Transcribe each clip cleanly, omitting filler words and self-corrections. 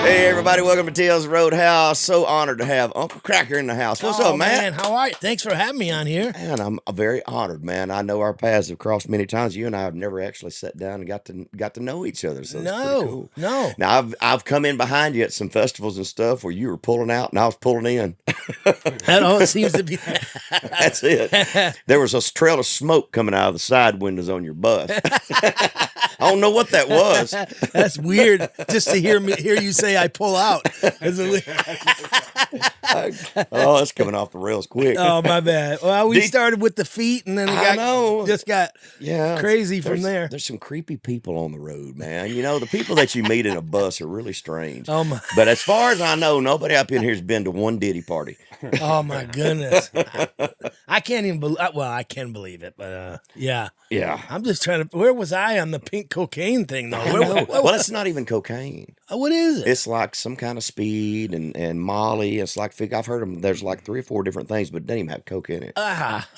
Hey everybody, welcome to Tales Roadhouse. So honored to have Uncle Kracker in the house. What's up, man? How are you? Thanks for having me on here. Man, I'm very honored, man. I know our paths have crossed many times. You and I have never actually sat down and got to know each other. So it's pretty cool. No. Now I've come in behind you at some festivals and stuff where you were pulling out and I was pulling in. That all it seems to be. That's it. There was a trail of smoke coming out of the side windows on your bus. I don't know what that was. That's weird. Just to hear you say I pull out. Oh, that's coming off the rails quick. Oh, my bad. Well, we started with the feet, and then it just got crazy from there. There's some creepy people on the road, man. You know, the people that you meet in a bus are really strange. Oh my! But as far as I know, nobody up in here has been to one Diddy party. Oh my goodness! I can't even believe. Well, I can believe it, but yeah. I'm just trying to. Where was I on the pink cocaine thing, though? Well, it's not even cocaine. What is it? It's like some kind of speed and Molly. It's like I've heard them. There's like 3 or 4 different things, but it doesn't even have coke in it.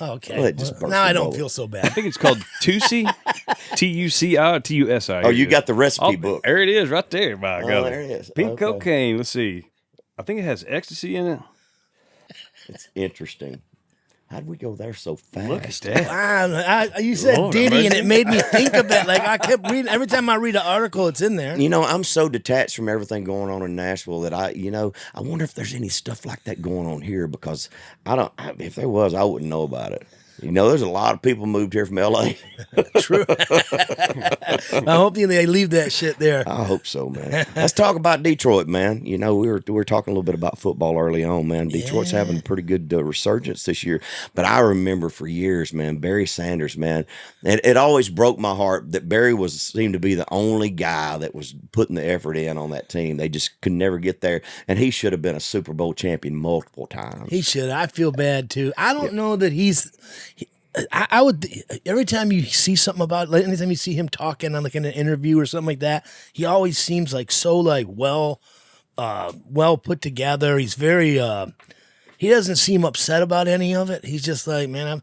Okay. Well, now I don't feel so bad. I think it's called Tusi, Tuci, Tusi. Oh, you got the recipe book. There it is, right there. By God. There it is. Pink cocaine. Let's see. I think it has ecstasy in it. It's interesting. How'd we go there so fast? Look at that. You said Diddy, and it made me think of that. Like I kept reading. Every time I read an article, it's in there. You know, I'm so detached from everything going on in Nashville that I wonder if there's any stuff like that going on here because if there was, I wouldn't know about it. You know, there's a lot of people moved here from L.A. True. I hope they leave that shit there. I hope so, man. Let's talk about Detroit, man. You know, we were talking a little bit about football early on, man. Detroit's having a pretty good resurgence this year. But I remember for years, man, Barry Sanders, man. It always broke my heart that Barry seemed to be the only guy that was putting the effort in on that team. They just could never get there. And he should have been a Super Bowl champion multiple times. He should. I feel bad, too. I don't know that I would, every time you see something about, like anytime you see him talking on like in an interview or something like that, he always seems like so like well put together. He's very, he doesn't seem upset about any of it. He's just like, man,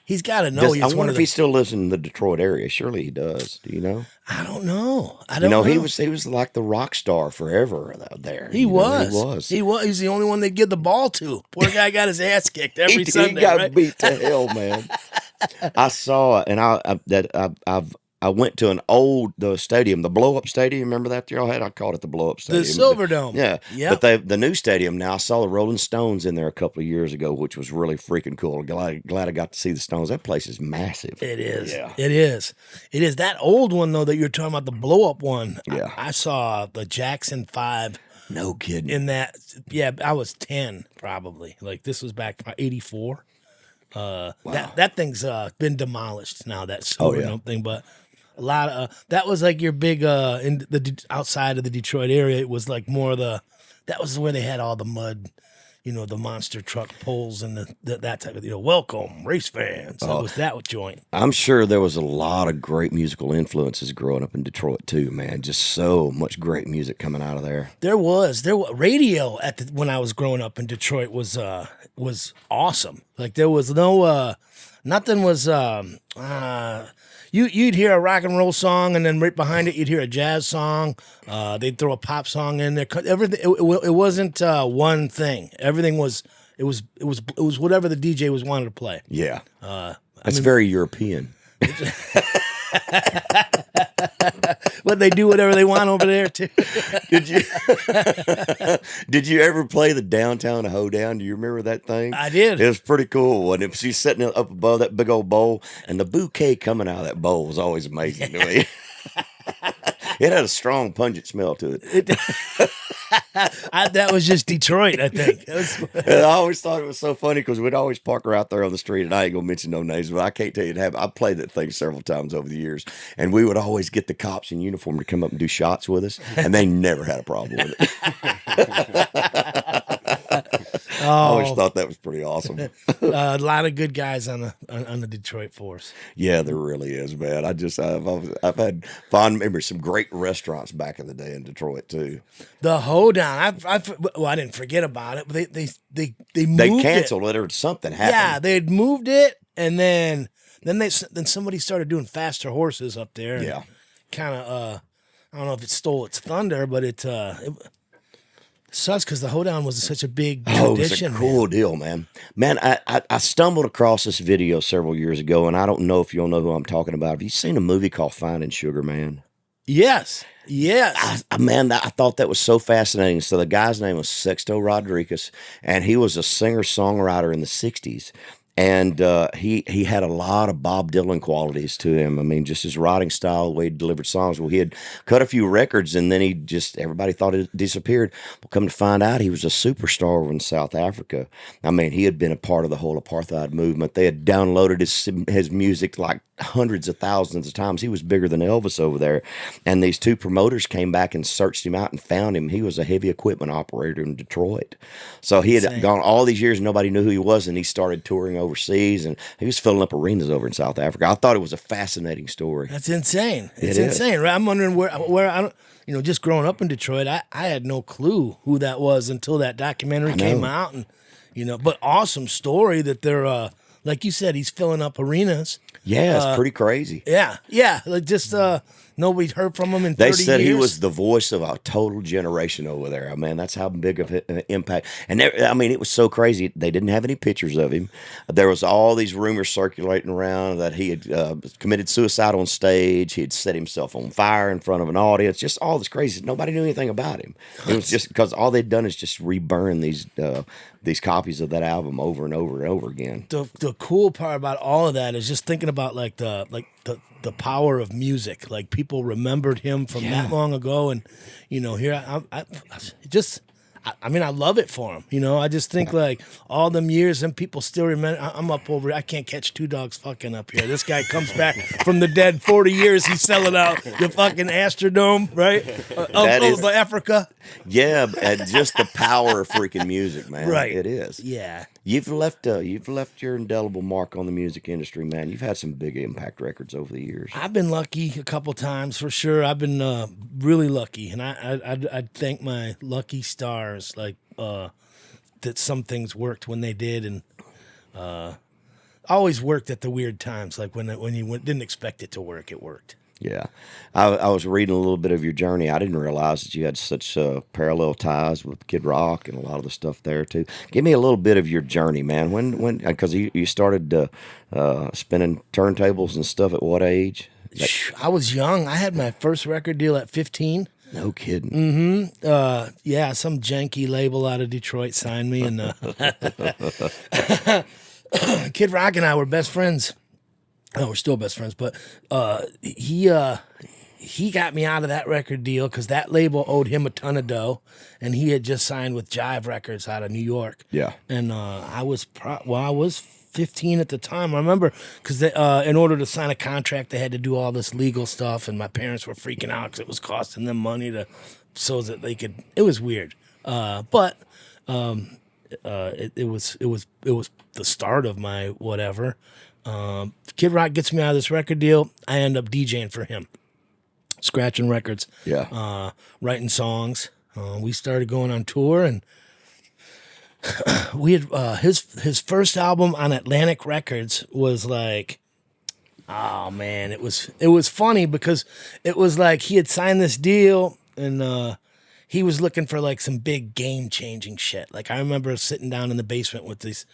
he's got to know. I wonder if he still lives in the Detroit area. Surely he does. Do you know? I don't know. Know. He was like the rock star forever there. He was. He's the only one they give the ball to. Poor guy got his ass kicked every Sunday. He got beat to hell, man. I saw it, and I went to the stadium, the blow up stadium. Remember that y'all had? I called it the blow up stadium. The Silverdome. Yeah. Yep. But the new stadium now. I saw the Rolling Stones in there a couple of years ago, which was really freaking cool. Glad I got to see the Stones. That place is massive. It is. Yeah. It is. It is. That old one though that you're talking about, the blow up one. Yeah. I saw the Jackson 5. No kidding. In that, yeah, I was 10 probably. Like this was back in '84. Wow. That thing's been demolished now. That Silverdome thing, but a lot of that was like your big in the outside of the Detroit area. It was like more that was where they had all the mud, the monster truck poles and that type of welcome race fans. That was that joint. I'm sure there was a lot of great musical influences growing up in Detroit too, man. Just so much great music coming out of there. There was radio when I was growing up in Detroit was awesome. Like there was no nothing was you'd hear a rock and roll song and then right behind it you'd hear a jazz song. They'd throw a pop song in there. Everything it wasn't one thing. Everything was it was whatever the DJ was wanting to play. Yeah. That's very European. But they do whatever they want over there too. Did you ever play the Downtown Hoedown? Do you remember that thing? I did. It was pretty cool. And if she's sitting up above that big old bowl, and the bouquet coming out of that bowl was always amazing to me. It had a strong, pungent smell to it. That was just Detroit, I think. I always thought it was so funny because we'd always park her out there on the street, and I ain't gonna mention no names, but I can't tell you to have. I played that thing several times over the years, and we would always get the cops in uniform to come up and do shots with us, and they never had a problem with it. I always thought that was pretty awesome. A lot of good guys on the Detroit force. Yeah, there really is, man. I've had fond memories. Some great restaurants back in the day in Detroit too. The Hoedown. I didn't forget about it, but they moved They canceled it or something happened. Yeah, they'd moved it, and then then somebody started doing Faster Horses up there. Yeah. Kind of, I don't know if it stole its thunder, but it sucks because the hoedown was such a big tradition. It was a cool deal, man. Man, I stumbled across this video several years ago, and I don't know if you'll know who I'm talking about. Have you seen a movie called Finding Sugar Man? Yes. I thought that was so fascinating. So the guy's name was Sexto Rodriguez, and he was a singer-songwriter in the 60s. And he had a lot of Bob Dylan qualities to him. I mean, just his writing style, the way he delivered songs. Well, he had cut a few records, and then everybody thought it disappeared. Well, come to find out, he was a superstar in South Africa. I mean, he had been a part of the whole apartheid movement. They had downloaded his music like hundreds of thousands of times. He was bigger than Elvis over there. And these two promoters came back and searched him out and found him. He was a heavy equipment operator in Detroit. So he had gone all these years, nobody knew who he was, and he started touring overseas, and he was filling up arenas over in South Africa. I thought it was a fascinating story. That's insane. It's insane. Right? I'm wondering where I don't, just growing up in Detroit, I had no clue who that was until that documentary came out, and but awesome story that they're like you said, he's filling up arenas. Yeah, it's pretty crazy. Yeah, like just nobody's heard from him in 30 years. They said he was the voice of a total generation over there. I mean, that's how big of an impact. And it was so crazy. They didn't have any pictures of him. There was all these rumors circulating around that he had committed suicide on stage. He had set himself on fire in front of an audience. Just all this crazy. Nobody knew anything about him. It was just because all they'd done is just reburn these copies of that album over and over and over again. The cool part about all of that is just thinking about the power of music. Like people remembered him from that long ago, and here I love it for him. I just think like all them years and people still remember. I'm up over. I can't catch two dogs fucking up here. This guy comes back from the dead. 40 years he's selling out the fucking Astrodome, right? Of Africa. Yeah, just the power of freaking music, man. Right. It is. Yeah. You've left your indelible mark on the music industry, man. You've had some big impact records over the years. I've been lucky a couple times for sure. I've been really lucky, and I thank my lucky stars, like that some things worked when they did, and always worked at the weird times, like when you didn't expect it to work, it worked. Yeah. I was reading a little bit of your journey. I didn't realize that you had such parallel ties with Kid Rock and a lot of the stuff there, too. Give me a little bit of your journey, man. When because you started spinning turntables and stuff at what age? I was young. I had my first record deal at 15. No kidding. Yeah, some janky label out of Detroit signed me, and Kid Rock and I were best friends. Oh, we're still best friends, but he got me out of that record deal because that label owed him a ton of dough, and he had just signed with Jive Records out of New York. Yeah, and I was 15 at the time. I remember because in order to sign a contract, they had to do all this legal stuff, and my parents were freaking out because it was costing them money so that they could. It was weird, but it was the start of my whatever. Kid Rock gets me out of this record deal. I end up DJing for him, scratching records, writing songs. We started going on tour, and we had his first album on Atlantic Records was like, oh man, it was funny because it was like he had signed this deal, and he was looking for like some big game changing shit. Like I remember sitting down in the basement with this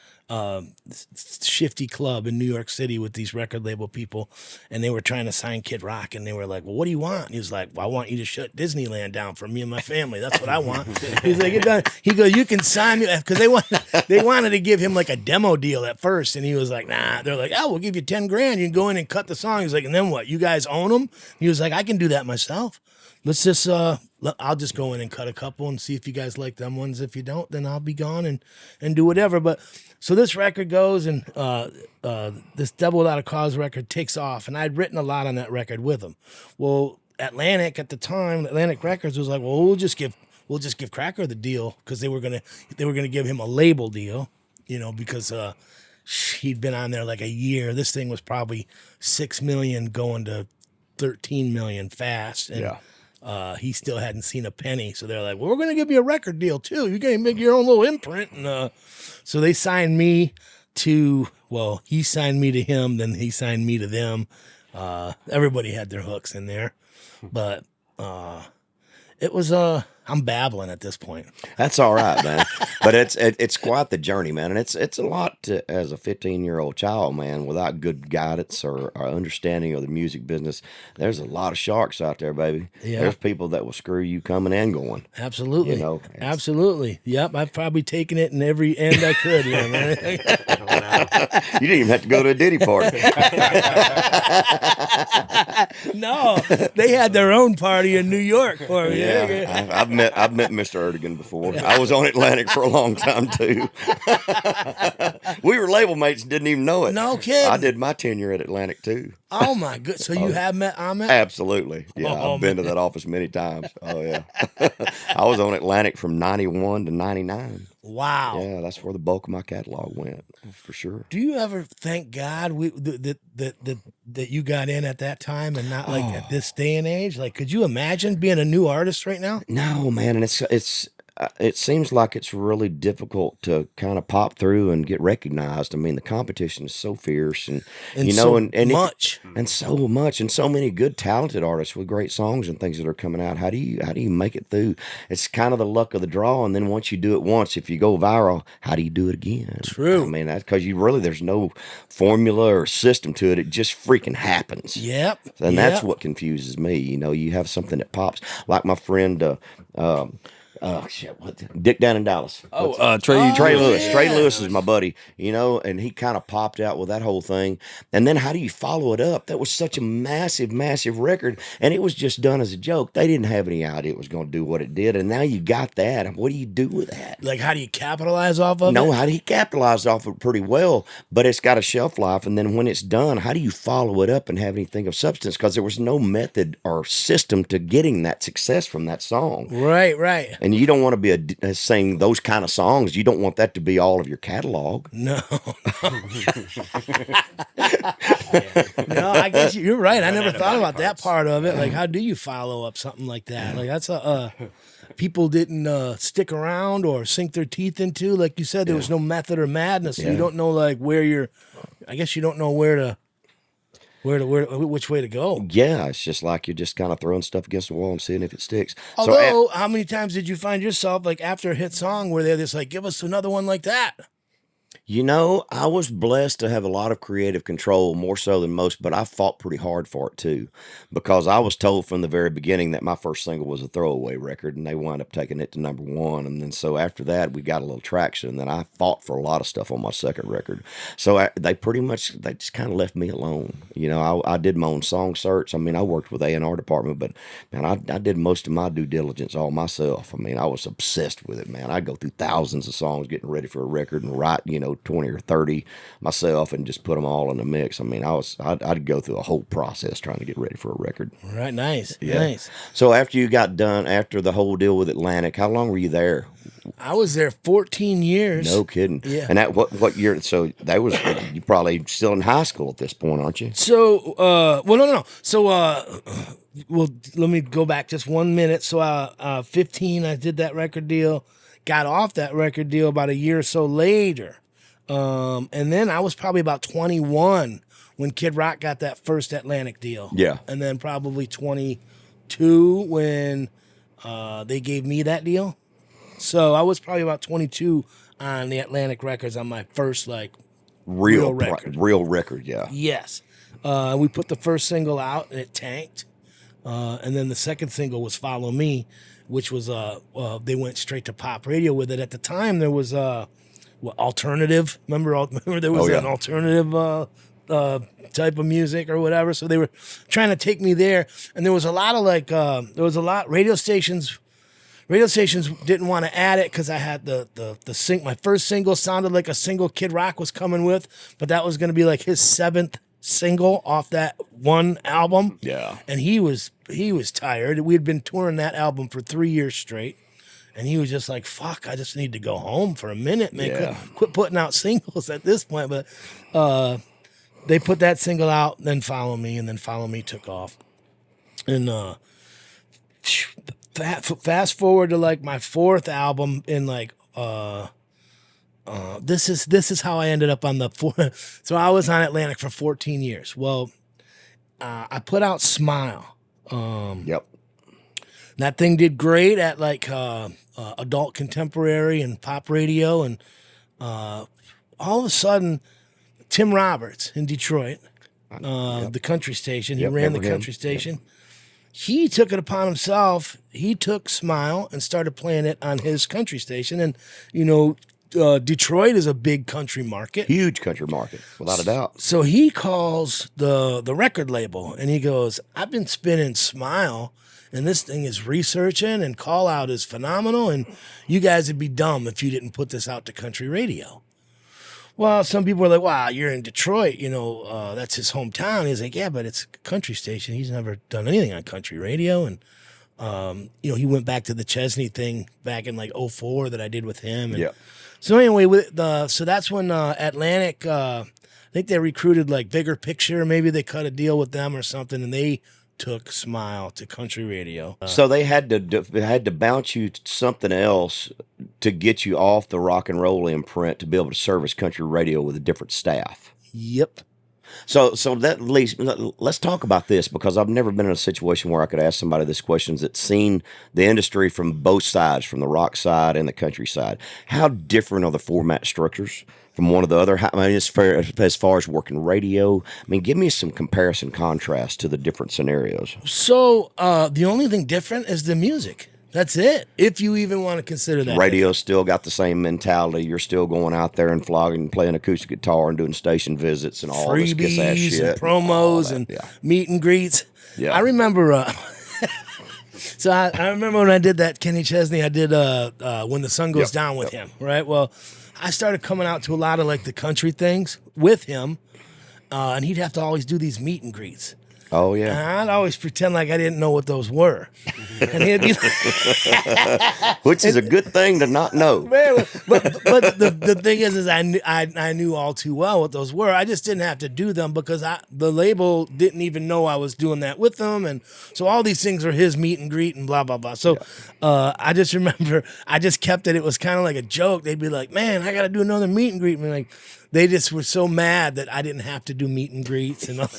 shifty club in New York City with these record label people, and they were trying to sign Kid Rock, and they were like, well, what do you want? And he was like, well, I want you to shut Disneyland down for me and my family. That's what I want. He's like, he goes, you can sign me, because they wanted to give him like a demo deal at first, and he was like, nah. They're like, oh, we'll give you 10 grand. You can go in and cut the song. He's like, and then what? You guys own them? He was like, I can do that myself. Let's just, I'll just go in and cut a couple and see if you guys like them ones. If you don't, then I'll be gone and do whatever. But so this record goes, and this Devil Without a Cause record takes off, and I'd written a lot on that record with him. Well, Atlantic at the time, Atlantic Records was like, well, we'll just give Kracker the deal, because they were gonna give him a label deal, because he'd been on there like a year. This thing was probably 6 million going to 13 million fast, and he still hadn't seen a penny. So they're like, well, we're going to give you a record deal too. You're going to make your own little imprint. And so they signed me to, well, he signed me to him, then he signed me to them. Everybody had their hooks in there, but it was I'm babbling at this point. That's all right, man. But it's quite the journey, man, and it's a lot to, as a 15-year-old child, man, without good guidance or understanding of the music business. There's a lot of sharks out there, baby. Yeah. There's people that will screw you coming and going. Absolutely. You know, Absolutely. Yep. I've probably taken it in every end I could. Yeah, man. You didn't even have to go to a Diddy party. No, they had their own party in New York for me. Yeah, I've met Mr. Erdogan before. I was on Atlantic for a long time too. We were label mates and didn't even know it. No kidding. I did my tenure at Atlantic too. Oh my good. So you have met Ahmet? Absolutely. Yeah, Oh, I've been man. to that office many times. Oh yeah. I was on Atlantic from 91 to 99. Wow. Yeah, that's where the bulk of my catalog went, for sure. Do you ever thank God that you got in at that time and not like at this day and age? Like, could you imagine being a new artist right now? No, man, and it seems like it's really difficult to kind of pop through and get recognized. I mean, the competition is so fierce, and you know, so and much, and so much, and so many good, talented artists with great songs and things that are coming out. How do you make it through? It's kind of the luck of the draw, and then once you do it once, if you go viral, how do you do it again? True. I mean, that's because there's no formula or system to it. It just freaking happens. Yep. And that's what confuses me. You know, you have something that pops, like my friend. Dick down in Dallas. Trey Lewis. Yeah. Trey Lewis is my buddy, you know, and he kind of popped out with that whole thing. And then how do you follow it up? That was such a massive, massive record, and it was just done as a joke. They didn't have any idea it was going to do what it did, and now you got that. And what do you do with that? Like, how do you capitalize off of it? No, how do you capitalize off of it pretty well, but it's got a shelf life. And then when it's done, how do you follow it up and have anything of substance? Because there was no method or system to getting that success from that song. Right, right. And you don't want to be sing those kind of songs. You don't want that to be all of your catalog. No. No, I guess you're right. I never thought about that part of it. Like, how do you follow up something like that? Like, that's people didn't stick around or sink their teeth into. Like you said, there was no method or madness. So you don't know, like, I guess you don't know which way to go. Yeah, it's just like you're just kind of throwing stuff against the wall and seeing if it sticks. Although, how many times did you find yourself, like, after a hit song where they're just like, give us another one like that? You know, I was blessed to have a lot of creative control, more so than most, but I fought pretty hard for it too, because I was told from the very beginning that my first single was a throwaway record, and they wound up taking it to #1. And then so after that, we got a little traction, and then I fought for a lot of stuff on my second record. So they just kind of left me alone. You know, I did my own song search. I mean, I worked with A&R department, but man, I did most of my due diligence all myself. I mean, I was obsessed with it, man. I'd go through thousands of songs getting ready for a record and write, 20 or 30 myself and just put them all in the mix. I mean, I'd go through a whole process trying to get ready for a record. Right, nice, Yeah. nice. So after you got done, after the whole deal with Atlantic, how long were you there? I was there 14 years. No kidding. Yeah. And that what year? So that was you probably still in high school at this point, aren't you? So, well, no. So, well, let me go back just 1 minute. So, 15, I did that record deal, got off that record deal about a year or so later. And then I was probably about 21 when Kid Rock got that first Atlantic deal. Yeah. And then probably 22 when they gave me that deal. So I was probably about 22 on the Atlantic records on my first, like, real record. Real record, yeah. Yes. We put the first single out and it tanked. And then the second single was Follow Me, which was, they went straight to pop radio with it. At the time, there was alternative. Remember there was an alternative type of music or whatever. So they were trying to take me there. And there was a lot of radio stations didn't want to add it because I had my first single sounded like a single Kid Rock was coming with, but that was going to be like his 7th single off that one album. Yeah. And he was tired. We had been touring that album for 3 years straight. And he was just like, fuck, I just need to go home for a minute, man. Yeah. Quit putting out singles at this point. But they put that single out, then Follow Me, and then Follow Me took off. And fast forward to like my 4th album in like this is how I ended up on the four. So I was on Atlantic for 14 years. Well, I put out Smile. Yep. That thing did great at like adult contemporary and pop radio, and all of a sudden, Tim Roberts in Detroit, the country station, he ran the country station. He took it upon himself. He took Smile and started playing it on his country station, and Detroit is a big country market. Huge country market, without a doubt. So he calls the record label and he goes, I've been spinning Smile and this thing is researching and call out is phenomenal and you guys would be dumb if you didn't put this out to country radio. Well, some people are like, wow, you're in Detroit, that's his hometown. He's like, yeah, but it's a country station. He's never done anything on country radio. And, he went back to the Chesney thing back in like 2004 that I did with him. And so anyway, so that's when Atlantic, I think they recruited like Bigger Picture. Maybe they cut a deal with them or something, and they took Smile to country radio. So they had to bounce you to something else to get you off the rock and roll imprint to be able to service country radio with a different staff. Yep. So that leads, let's talk about this, because I've never been in a situation where I could ask somebody this question that's seen the industry from both sides, from the rock side and the country side. How different are the format structures from one to the other? As far as working radio, give me some comparison contrast to the different scenarios. So the only thing different is the music. That's it. If you even want to consider that. Radio's still got the same mentality. You're still going out there and flogging, playing acoustic guitar and doing station visits and all this kiss-ass shit. And promos and meet and greets. Yeah. I remember, so I remember when I did that Kenny Chesney, I did When the Sun Goes Down with him, right? Well, I started coming out to a lot of like the country things with him, and he'd have to always do these meet and greets. Oh, yeah. And I'd always pretend like I didn't know what those were. And he'd be which is a good thing to not know. Man, but the thing is I knew all too well what those were. I just didn't have to do them because the label didn't even know I was doing that with them. And so all these things are his meet and greet and blah, blah, blah. So I just remember I just kept it. It was kind of like a joke. They'd be like, man, I got to do another meet and greet. And like, they just were so mad that I didn't have to do meet and greets and all.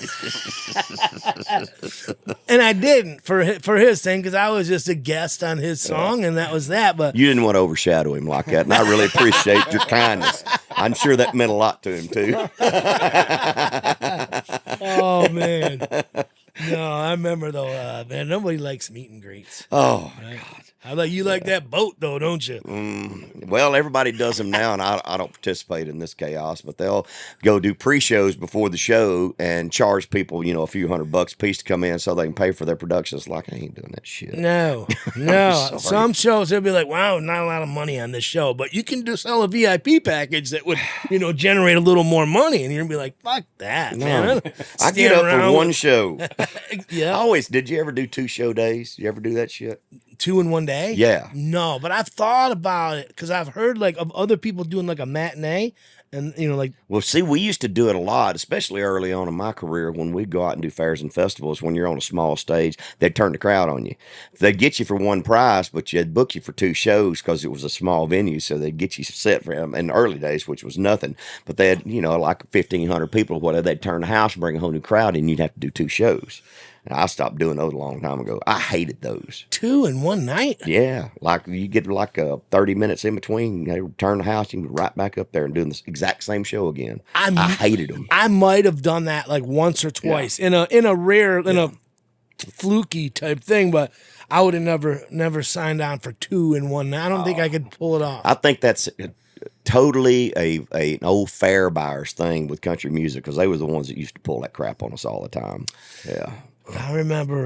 And I didn't for his thing because I was just a guest on his song and that was that. But you didn't want to overshadow him like that, and I really appreciate your kindness. I'm sure that meant a lot to him too. Oh man, no, I remember though. Man, nobody likes meet and greets. Oh right? God. You like that boat though, don't you? Well, everybody does them now, and I don't participate in this chaos. But they'll go do pre-shows before the show and charge people, a few $100 a piece to come in so they can pay for their production. It's like I ain't doing that shit. No. Some shows they'll be like, "Wow, not a lot of money on this show, but you can sell a VIP package that would, generate a little more money." And you're gonna be like, "Fuck that, man!" I get up for one show. Yeah. Did you ever do 2 show days? You ever do that shit? 2 in one day? Yeah. No, but I've thought about it because I've heard like of other people doing like a matinee and Well, see, we used to do it a lot, especially early on in my career when we'd go out and do fairs and festivals. When you're on a small stage, they'd turn the crowd on you. They'd get you for one price, but they'd book you for 2 shows because it was a small venue, so they'd get you set for them in the early days, which was nothing. But they had, like 1,500 people or whatever. They'd turn the house, bring a whole new crowd, and you'd have to do 2 shows. And I stopped doing those a long time ago. I hated those. 2 in one night? Yeah. Like you get 30 minutes in between. They turn the house, you can right back up there and doing the exact same show again. I hated them. I might have done that like once or twice in a rare, in a fluky type thing, but I would have never signed on for 2 in one night. I don't think I could pull it off. I think that's totally an old fair buyers thing with country music because they were the ones that used to pull that crap on us all the time. Yeah. I remember,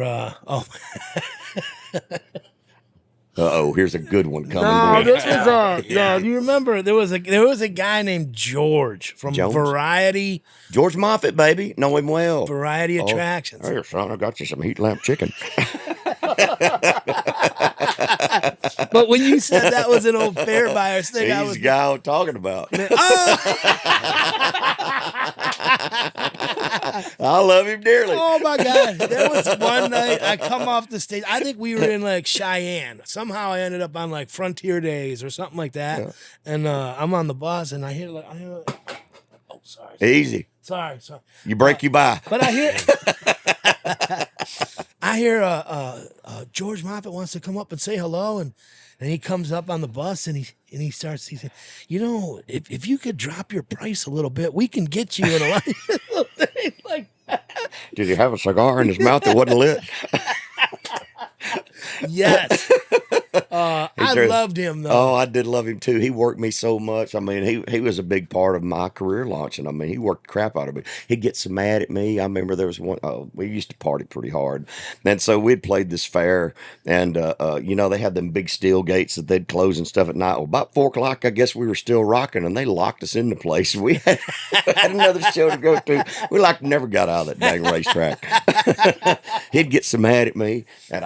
here's a good one coming. No, this was no. Do you remember there was a guy named George from Variety. George Moffett, baby, know him well. Variety Attractions. Hey, son, I got you some heat lamp chicken. But when you said that was an old fair buyers thing, he's the guy I'm talking about. I love him dearly. Oh my God. There was one night I come off the stage. I think we were in like Cheyenne. Somehow I ended up on like Frontier Days or something like that. Yeah. And I'm on the bus and I hear like, oh, sorry. Easy. Sorry. You break you by. But I hear George Moffett wants to come up and say hello, and he comes up on the bus and he starts. He said, "You know, if you could drop your price a little bit, we can get you in a little thing like that." Did he have a cigar in his mouth that wasn't lit? Yes. I loved him though. Oh, I did love him too. He worked me so much. I mean, he was a big part of my career launching. I mean, he worked the crap out of me. He'd get so mad at me. I remember there was one. We used to party pretty hard, and so we'd played this fair, and you know, they had them big steel gates that they'd close and stuff at night. Well, about 4 o'clock, I guess we were still rocking, and they locked us in the place. We had another show to go to. We like never got out of that dang racetrack. He'd get so mad at me, and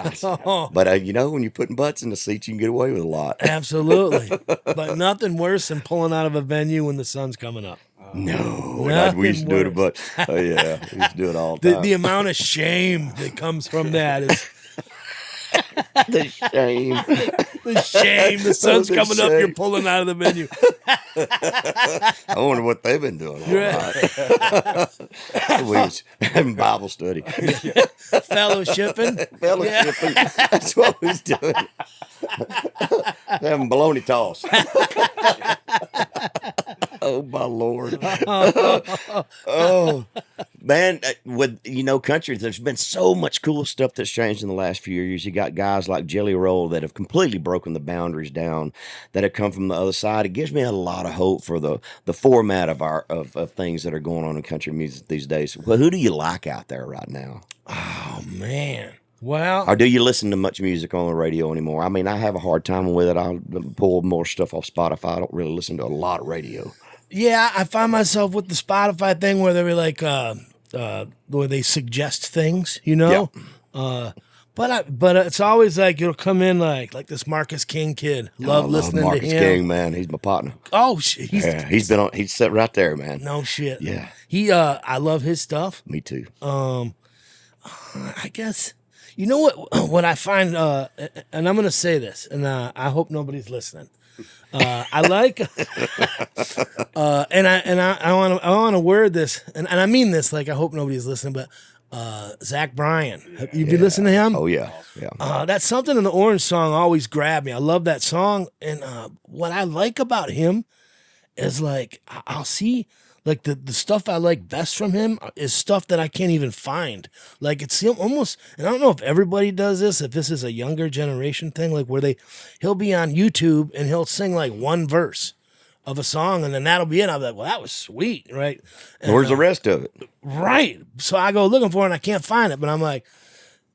but you know, when you're putting butts in the seats, you can get away with a lot. Absolutely. But nothing worse than pulling out of a venue when the sun's coming up. No, we used to do it, but yeah, we used to do it all the time. The amount of shame that comes from that is the shame. The shame. The sun's coming up, you're pulling out of the venue. I wonder what they've been doing. Right. We was having Bible study. Fellowshipping. Yeah. That's what we was doing. Having bologna toss. Oh, my Lord. Oh, man, with, you know, country, there's been so much cool stuff that's changed in the last few years. You got guys like Jelly Roll that have completely broken the boundaries down, that have come from the other side. It gives me a lot of hope for the format of things that are going on in country music these days. Well, who do you like out there right now? Oh, man. Well, or do you listen to much music on the radio anymore? I mean, I have a hard time with it. I'll pull more stuff off Spotify. I don't really listen to a lot of radio. Yeah, I find myself with the Spotify thing where they're like, where they suggest things, you know. Yeah. But it's always like it'll come in like this Marcus King kid. Love listening Marcus to him. King, man, he's my partner. Oh, he's been on. He's set right there, man. No shit. Yeah. I love his stuff. Me too. I guess. You know what I find, and I'm going to say this, and I hope nobody's listening. I like, and I want to word this, and I mean this like I hope nobody's listening, but Zach Bryan, you been listening to him? Oh yeah. That's something in the Orange song always grabbed me. I love that song, and what I like about him is like I'll see. Like the stuff I like best from him is stuff that I can't even find. Like it's almost, and I don't know if everybody does this, if this is a younger generation thing, like where he'll be on YouTube and he'll sing like one verse of a song and then that'll be it. I'll be like, well, that was sweet, right? And, where's the rest of it? Right. So I go looking for it and I can't find it, but I'm like,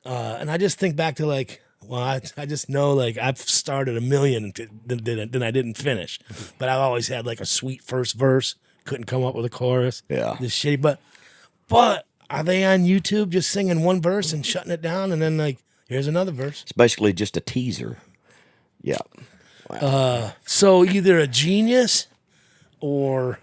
and I just think back to like, well, I just know like I've started a million then I didn't finish, but I've always had like a sweet first verse. Couldn't come up with a chorus. Yeah. This shitty, but are they on YouTube just singing one verse and shutting it down and then like here's another verse? It's basically just a teaser. Yeah. Wow. So either a genius or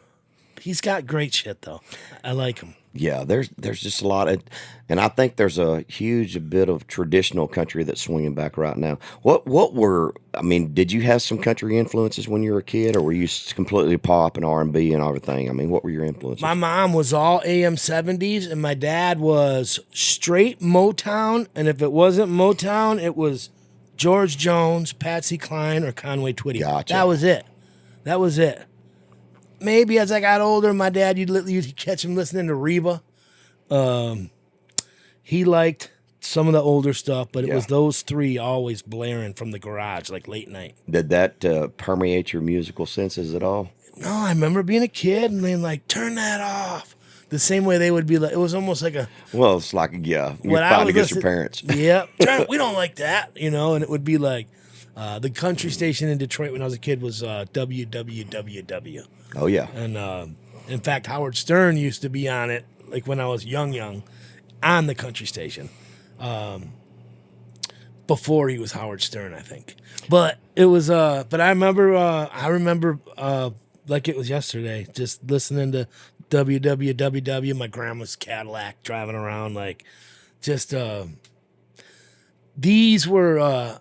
he's got great shit though. I like him. Yeah, there's just a lot of, and I think there's a huge bit of traditional country that's swinging back right now. I mean, did you have some country influences when you were a kid, or were you completely pop and R&B and everything? I mean, what were your influences? My mom was all AM 70s, and my dad was straight Motown, and if it wasn't Motown, it was George Jones, Patsy Cline, or Conway Twitty. Gotcha. That was it. Maybe as I got older, my dad, you'd catch him listening to Reba. He liked some of the older stuff, but it was those three always blaring from the garage, like late night. Did that permeate your musical senses at all? No, I remember being a kid and being like, turn that off. The same way they would be like, it was almost like a... Well, it's like, you're fighting against your parents. Yeah, we don't like that, you know, and it would be like, the country station in Detroit when I was a kid was WWWW. Oh, yeah. And in fact, Howard Stern used to be on it, like when I was young, on the country station. Before he was Howard Stern, I think. But it was, but I remember like it was yesterday, just listening to WWWW, my grandma's Cadillac, driving around, like, just these were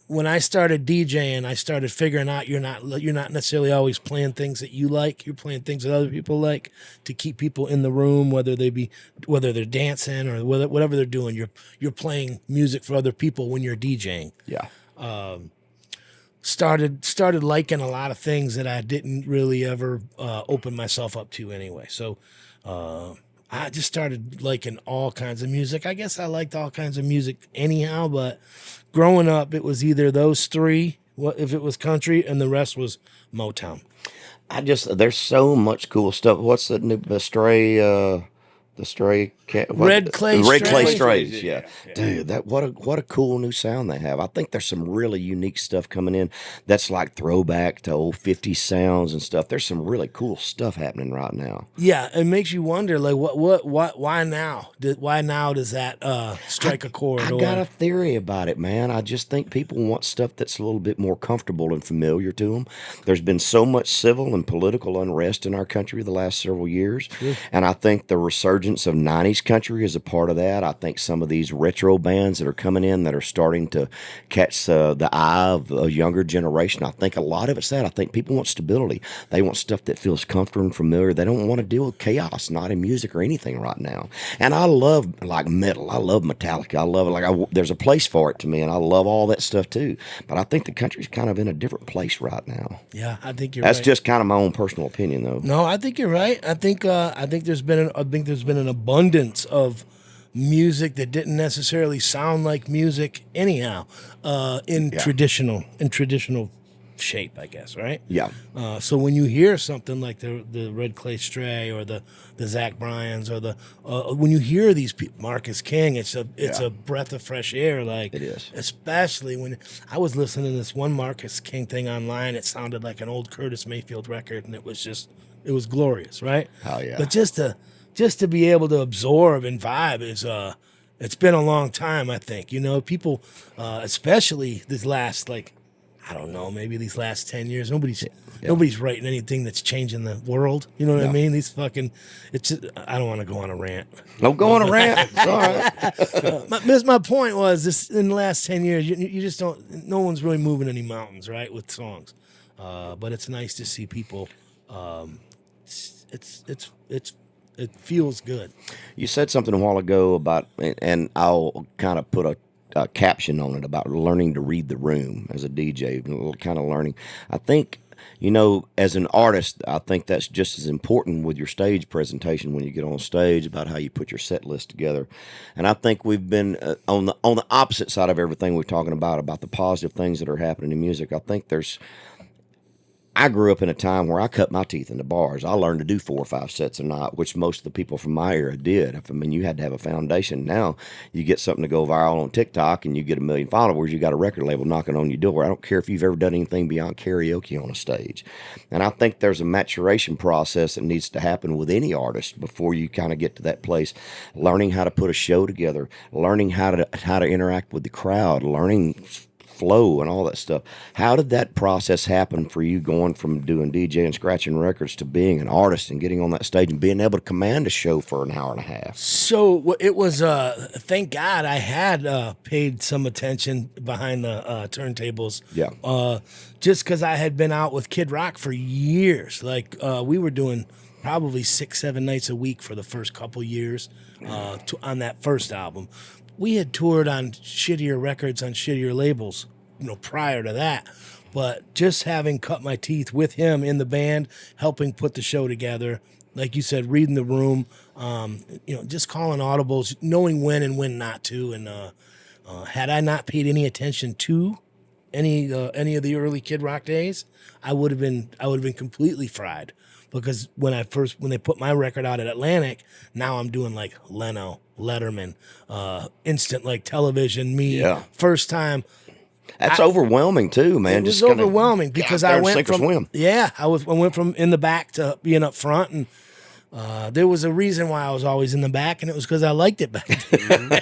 when I started DJing, I started figuring out you're not necessarily always playing things that you like. You're playing things that other people like to keep people in the room, whether they're dancing or whatever they're doing. You're playing music for other people when you're DJing. Yeah. Started liking a lot of things that I didn't really ever open myself up to anyway. So I just started liking all kinds of music. I guess I liked all kinds of music anyhow, but growing up, it was either those three, if it was country, and the rest was Motown. There's so much cool stuff. What's the stray cat? Red Clay Strays. Yeah. Dude, what a cool new sound they have. I think there's some really unique stuff coming in that's like throwback to old 50s sounds and stuff. There's some really cool stuff happening right now. Yeah, it makes you wonder, like, why now? Why now does that strike a chord? I got a theory about it, man. I just think people want stuff that's a little bit more comfortable and familiar to them. There's been so much civil and political unrest in our country the last several years, and I think the resurgence of 90s country is a part of that. I think some of these retro bands that are coming in that are starting to catch the eye of a younger generation, I think a lot of it's that. I think people want stability. They want stuff that feels comfortable and familiar. They don't want to deal with chaos, not in music or anything right now. And I love like metal. I love Metallica. I love it. There's a place for it to me, and I love all that stuff too. But I think the country's kind of in a different place right now. Yeah, I think you're That's right. just kind of my own personal opinion, though. No, I think you're right. I think there's been an abundance of music that didn't necessarily sound like music anyhow, in traditional shape, I guess, right? Yeah. So when you hear something like the Red Clay Stray or the Zach Bryans or when you hear these people, Marcus King, it's a breath of fresh air. Like, it is. Especially when I was listening to this one Marcus King thing online, it sounded like an old Curtis Mayfield record, and it was glorious, right? Oh yeah. But just to be able to absorb and vibe is it's been a long time, I think. People, especially this last, like, I don't know, maybe these last 10 years, nobody's writing anything that's changing the world. You know what I mean? These fucking, I don't want to go on a rant. Don't go on a rant. It's all right. My point was this: in the last 10 years, you just don't. No one's really moving any mountains, right, with songs. But it's nice to see people. It feels good. You said something a while ago about, and I'll kind of put a caption on it, about learning to read the room as a DJ, a little kind of learning. I think, as an artist, I think that's just as important with your stage presentation when you get on stage, about how you put your set list together. And I think we've been on the opposite side of everything we're talking about the positive things that are happening in music. I think I grew up in a time where I cut my teeth into bars. I learned to do 4 or 5 sets a night, which most of the people from my era did. I mean, you had to have a foundation. Now you get something to go viral on TikTok and you get 1 million followers, you got a record label knocking on your door. I don't care if you've ever done anything beyond karaoke on a stage. And I think there's a maturation process that needs to happen with any artist before you kind of get to that place. Learning how to put a show together, learning how to interact with the crowd, learning flow and all that stuff. How did that process happen for you, going from doing DJ and scratching records to being an artist and getting on that stage and being able to command a show for an hour and a half? So it was, thank God I had paid some attention behind the turntables. Yeah. Just because I had been out with Kid Rock for years. Like, we were doing probably 6-7 nights a week for the first couple years on that first album. We had toured on shittier records on shittier labels, prior to that. But just having cut my teeth with him in the band, helping put the show together, like you said, reading the room, just calling audibles, knowing when and when not to. And had I not paid any attention to any of the early Kid Rock days, I would have been completely fried. Because when they put my record out at Atlantic, now I'm doing like Leno, Letterman, instant like television. First time. That's overwhelming too, man. It was overwhelming because I went from I went from in the back to being up front, and there was a reason why I was always in the back, and it was because I liked it back then.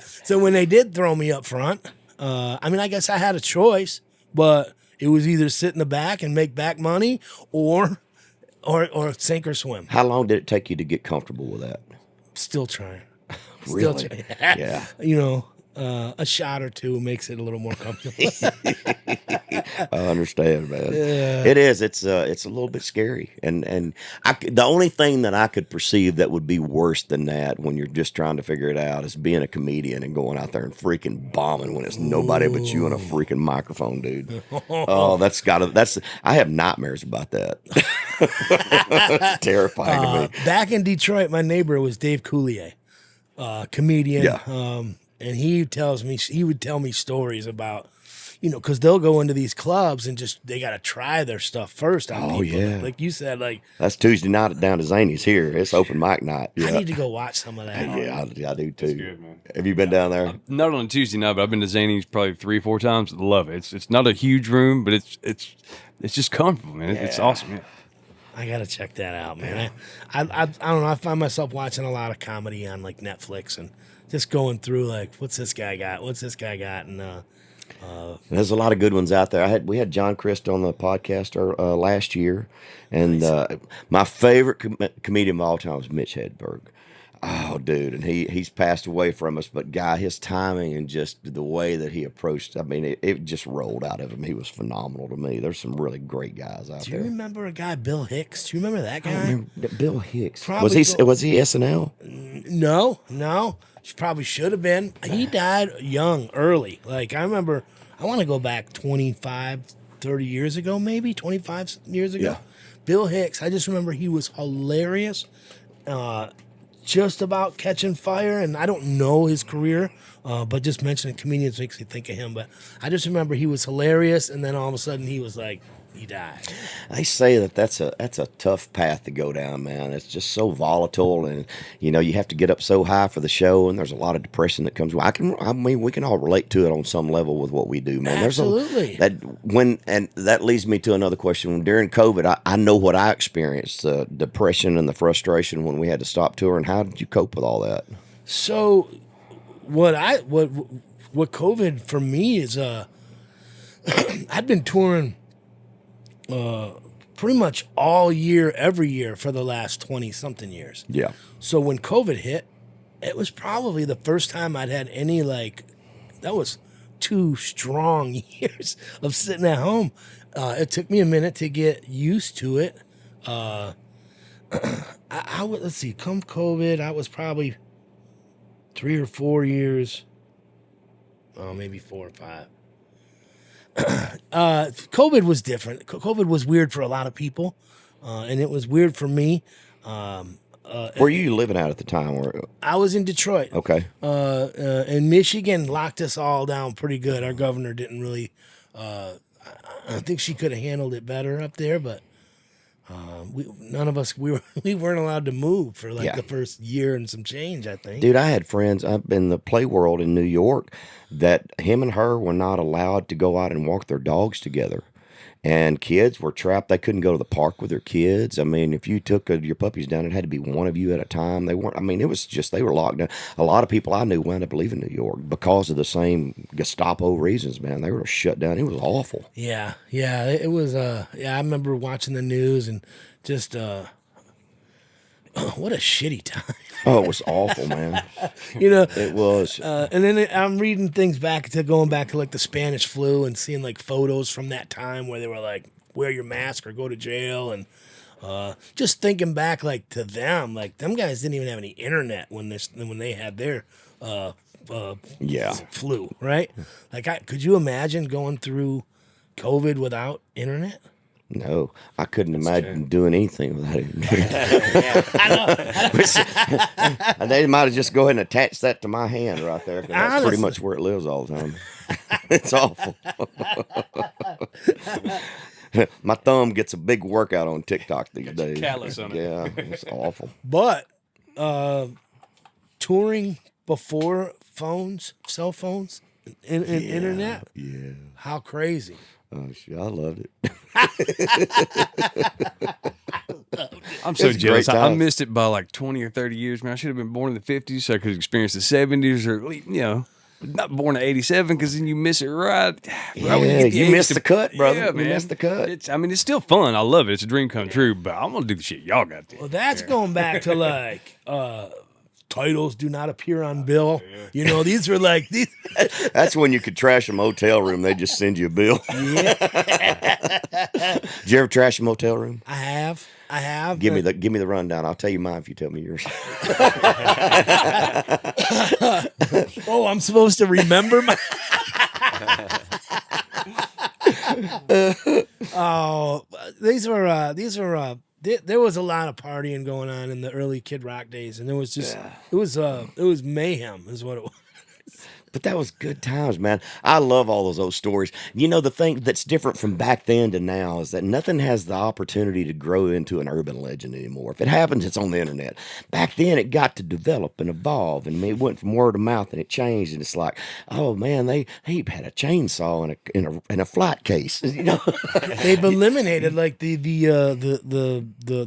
So when they did throw me up front, I guess I had a choice, but it was either sit in the back and make back money or or sink or swim. How long did it take you to get comfortable with that? Still trying. Really? Trying. Yeah. You know, a shot or two makes it a little more comfortable. I understand, man. It is. It's a little bit scary, and the only thing that I could perceive that would be worse than that when you're just trying to figure it out is being a comedian and going out there and freaking bombing when it's nobody but you and a freaking microphone, dude. Oh, I have nightmares about that. It's terrifying to me. Back in Detroit, my neighbor was Dave Coulier, comedian. Yeah. And he would tell me stories about, you know, because they'll go into these clubs and they got to try their stuff first on people. Yeah. Like you said, like. That's Tuesday night down to Zany's here. It's open mic night. Yeah. I need to go watch some of that. Yeah, I do too. Good, man. Have you been down there? Not on Tuesday night, but I've been to Zany's probably 3-4 times. Love it. It's not a huge room, but it's just comfortable, man. It's awesome. Yeah. I gotta check that out, man. I don't know. I find myself watching a lot of comedy on like Netflix and just going through like, what's this guy got? And there's a lot of good ones out there. We had John Christ on the podcast last year, and my favorite comedian of all time was Mitch Hedberg. Oh, dude, and he's passed away from us, but guy, his timing and just the way that he approached, I mean, it just rolled out of him. He was phenomenal to me. There's some really great guys out there. Do you remember a guy, Bill Hicks? Do you remember that guy? I remember Bill Hicks. Probably Was he SNL? No. Probably should have been. He died young, early. Like, I remember, I want to go back 25, 30 years ago, maybe 25 years ago. Yeah. Bill Hicks, I just remember he was hilarious. Just about catching fire, and I don't know his career, but just mentioning comedians makes me think of him. But I just remember he was hilarious, and then all of a sudden he was like, he died. They say that's a tough path to go down, man. It's just so volatile, and you know you have to get up so high for the show, and there's a lot of depression that comes. I mean, we can all relate to it on some level with what we do, man. Absolutely. And that leads me to another question. During COVID, I know what I experienced: the depression and the frustration when we had to stop touring. How did you cope with all that? So, what COVID for me is I'd been touring pretty much all year, every year for the last 20 something years. Yeah. So when COVID hit, it was probably the first time I'd had any that was 2 strong years of sitting at home. It took me a minute to get used to it. Let's see, come COVID, I was probably 3 or 4 years, maybe 4 or 5. COVID was different. COVID was weird for a lot of people, and it was weird for me. Were you living out at the time? I was in Detroit. Okay. And Michigan locked us all down pretty good. Our governor didn't really. I think she could have handled it better up there, but none of us we weren't allowed to move for the first year and some change, I think. Dude, I had friends up in the play world in New York that him and her were not allowed to go out and walk their dogs together. And kids were trapped. They couldn't go to the park with their kids. I mean, if you took your puppies down, it had to be one of you at a time. They weren't, I mean, it was just, they were locked down. A lot of people I knew wound up leaving New York because of the same Gestapo reasons, man. They were shut down. It was awful. Yeah. It was, I remember watching the news and just, what a shitty time. Oh, it was awful, man. It was. And then I'm reading things going back to the Spanish flu and seeing photos from that time where they were like, wear your mask or go to jail. And just thinking back to them, them guys didn't even have any internet when they had their flu, right? Could you imagine going through COVID without internet? No, I couldn't imagine doing anything without it. And they might have just go ahead and attached that to my hand right there. 'Cause that's pretty much where it lives all the time. It's awful. My thumb gets a big workout on TikTok these days. Callus on it. Yeah, it's awful. But touring before cell phones, and internet. Yeah. How crazy. Oh, shit, I loved it. I'm so jealous. I missed it by 20 or 30 years, man. I should have been born in the 50s so I could experience the 70s or, not born in '87 because then you miss it right. Yeah, when you get you age missed the cut, brother. Yeah, You man. missed the cut. It's still fun. I love it. It's a dream come true. But I'm gonna do the shit y'all got to. Well, that's going back to like titles do not appear on bill. You know, these were like these. That's when you could trash a motel room. They just send you a bill. Yeah, Did you ever trash a motel room? I have. Give me the rundown. I'll tell you mine if you tell me yours. Oh, I'm supposed to remember my. Oh, these were. There was a lot of partying going on in the early Kid Rock days, and it was just it was mayhem, is what it was. But that was good times, man. I love all those old stories. You know, the thing that's different from back then to now is that nothing has the opportunity to grow into an urban legend anymore. If it happens, it's on the internet. Back then, it got to develop and evolve, and it went from word to mouth, and it changed. And it's like, oh man, he had a chainsaw in a flight case. You know, They've eliminated like the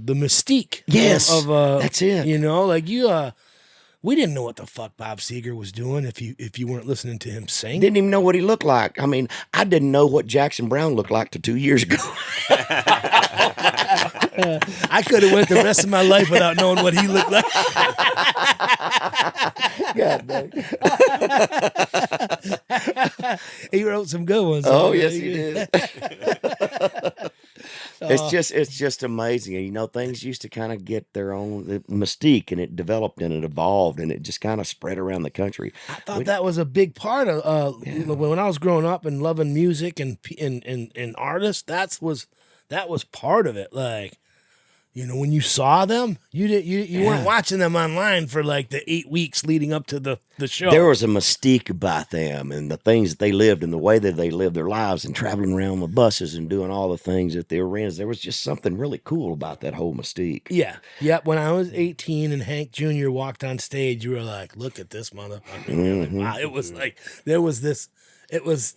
mystique. Yes, of that's it. You know, like we didn't know what the fuck Bob Seger was doing if you weren't listening to him sing. Didn't even know what he looked like. I mean, I didn't know what Jackson Brown looked like till 2 years ago. I could have went the rest of my life without knowing what he looked like. God dang. He wrote some good ones. Oh, yes, he did. It's just amazing. You know, things used to kind of get their own mystique, and it developed and it evolved, and it just kind of spread around the country. I thought that was a big part of when I was growing up and loving music and artists. That was part of it. Like, you know, when you saw them, you weren't watching them online for like the 8 weeks leading up to the show. There was a mystique about them and the things that they lived and the way that they lived their lives and traveling around with buses and doing all the things at the arenas. There was just something really cool about that whole mystique. Yeah. Yep. When I was 18 and Hank Jr. walked on stage, you were like, look at this motherfucker. Mm-hmm. Wow. It was like, there was this, it was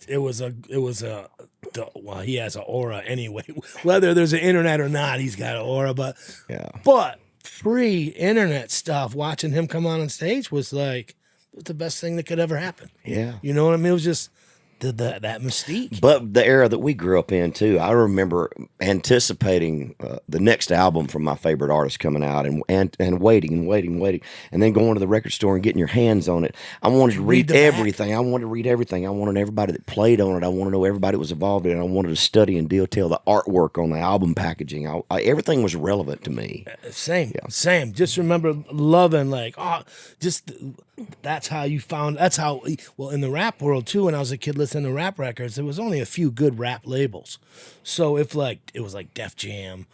well, he has an aura anyway. Whether there's an internet or not, he's got an aura. But pre-internet stuff, watching him come on stage was like the best thing that could ever happen. Yeah, you know what I mean? It was just that mystique. But the era that we grew up in too, I remember anticipating the next album from my favorite artist coming out, and waiting, and then going to the record store and getting your hands on it. I wanted to read everything. I wanted to read everything. I wanted everybody that played on it. I wanted to know everybody that was involved in it. I wanted to study and detail the artwork on the album packaging. Everything was relevant to me. Same. Just remember loving that's how you found. That's how. Well, in the rap world too, when I was a kid listening to rap records, there was only a few good rap labels. So if it was like Def Jam,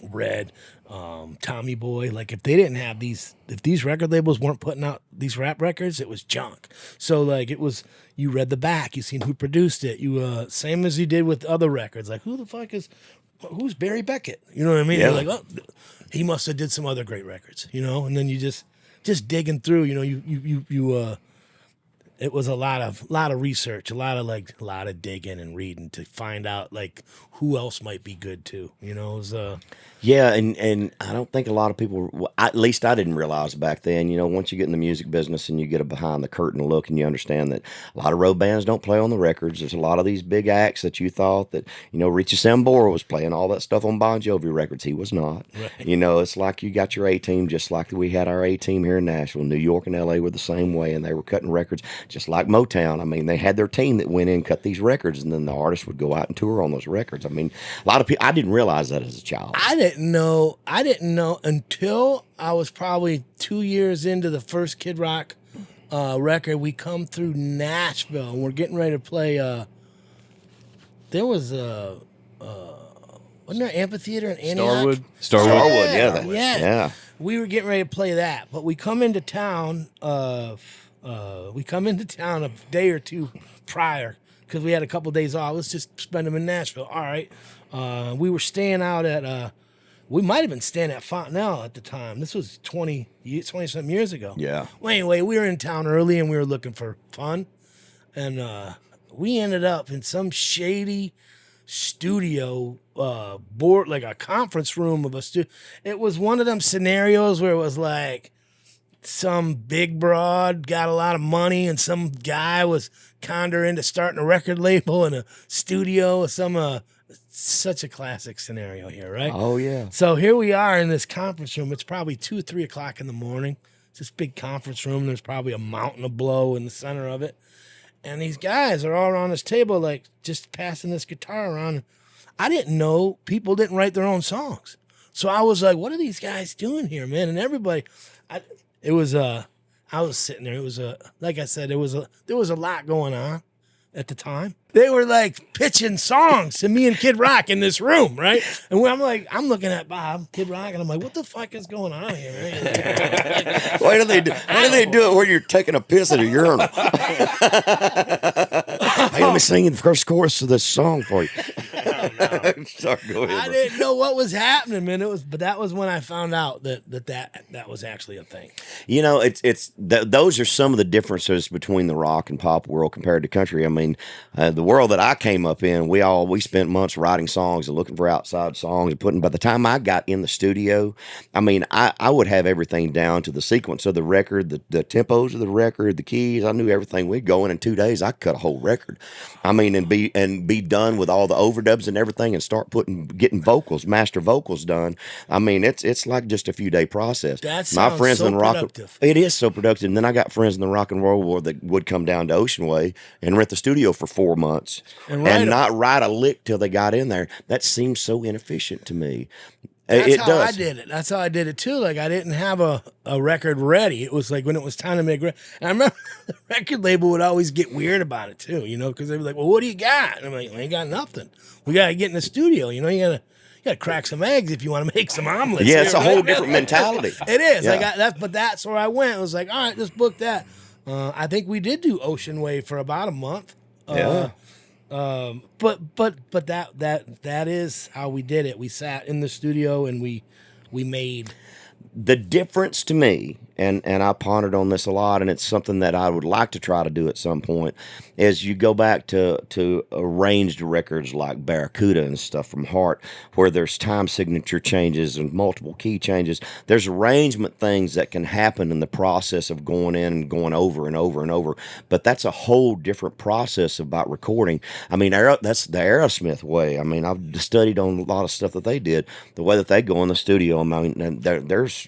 Red, Tommy Boy, like if they didn't have these, if these record labels weren't putting out these rap records, it was junk. So like it was, you read the back, you seen who produced it, you same as you did with other records, like who's Barry Beckett? You know what I mean? Yeah. You're like, oh, he must have did some other great records, you know. And then you just digging through, you know, you it was a lot of research, a lot of digging and reading to find out like who else might be good too. You know, it was Yeah, and I don't think a lot of people, at least I didn't realize back then, you know, once you get in the music business and you get a behind the curtain look and you understand that a lot of road bands don't play on the records. There's a lot of these big acts that you thought that, you know, Richie Sambora was playing all that stuff on Bon Jovi records. He was not. Right. You know, it's like you got your A-team just like we had our A-team here in Nashville. New York and L.A. were the same way, and they were cutting records just like Motown. I mean, they had their team that went in and cut these records, and then the artists would go out and tour on those records. I mean, a lot of people, I didn't realize that as a child. I didn't know until I was probably 2 years into the first Kid Rock record. We come through Nashville and we're getting ready to play. There was wasn't there an amphitheater in Antioch? Starwood. Yeah. We were getting ready to play that, but we come into town. We come into town a day or two prior because we had a couple days off. Let's just spend them in Nashville. All right. We were staying out at. We might have been staying at Fontenelle at the time. This was 20-something years ago. Yeah. Well, anyway, we were in town early and we were looking for fun. And we ended up in some shady studio board, like a conference room of a studio. It was one of them scenarios where it was like some big broad got a lot of money, and some guy was conned her into starting a record label and a studio. Such a classic scenario here, right? Oh yeah. So here we are in this conference room. It's probably 2 or 3 o'clock in the morning. It's this big conference room. There's probably a mountain of blow in the center of it. And these guys are all around this table, like just passing this guitar around. I didn't know people didn't write their own songs. So I was like, what are these guys doing here, man? And everybody, I was sitting there. It was like I said, there was a lot going on at the time. They were like pitching songs to me and Kid Rock in this room, right? And I'm looking at Bob, Kid Rock, and I'm like, what the fuck is going on here? Right? Why do they do it when you're taking a piss at a urinal? Hey, let me sing the first chorus of this song for you. Sorry, go ahead. I didn't know what was happening, man. But that was when I found out that was actually a thing. You know, those are some of the differences between the rock and pop world compared to country. I mean, the world that I came up in, we spent months writing songs and looking for outside songs and putting. By the time I got in the studio, I mean, I would have everything down to the sequence of the record, the tempos of the record, the keys. I knew everything. We'd go in 2 days. I cut a whole record. I mean, and be done with all the overdubs and everything, and start getting master vocals done. I mean, it's like just a few day process. That sounds productive. It is so productive. And then I got friends in the rock and roll world that would come down to Ocean Way and rent the studio for 4 months and not write a lick till they got in there. That seems so inefficient to me. That's how I did it. That's how I did it too. Like, I didn't have a record ready. It was like when it was time to make and I remember the record label would always get weird about it too, because they'd be like, well, what do you got? And I'm like, well, I ain't got nothing. We got to get in the studio. You got to crack some eggs if you want to make some omelets. Yeah, it's a whole different mentality. It is. Yeah. But that's where I went. It was like, all right, let's book that. I think we did do Ocean Way for about a month. Yeah. But that is how we did it. We sat in the studio and we made. The difference to me, and I pondered on this a lot, and it's something that I would like to try to do at some point, is you go back to arranged records like Barracuda and stuff from Heart, where there's time signature changes and multiple key changes. There's arrangement things that can happen in the process of going in and going over and over and over, but that's a whole different process about recording. I mean, that's the Aerosmith way. I mean, I've studied on a lot of stuff that they did, the way that they go in the studio. I mean,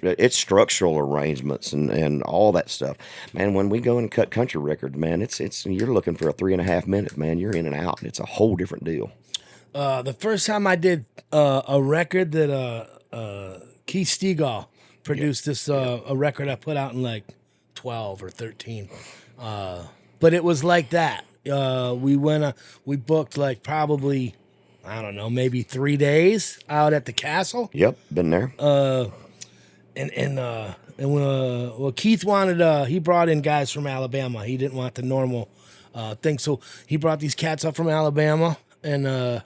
it's structural arrangements and all that stuff, man. When we go and cut country records, man, it's you're looking for a 3.5 minute, man. You're in and out, and it's a whole different deal. The first time I did a record that Keith Stegall produced, a record I put out in like 12 or 13, but it was like that. We booked like probably, I don't know, maybe 3 days out at the Castle. Yep, been there. Well, Keith wanted, he brought in guys from Alabama. He didn't want the normal thing. So he brought these cats up from Alabama, and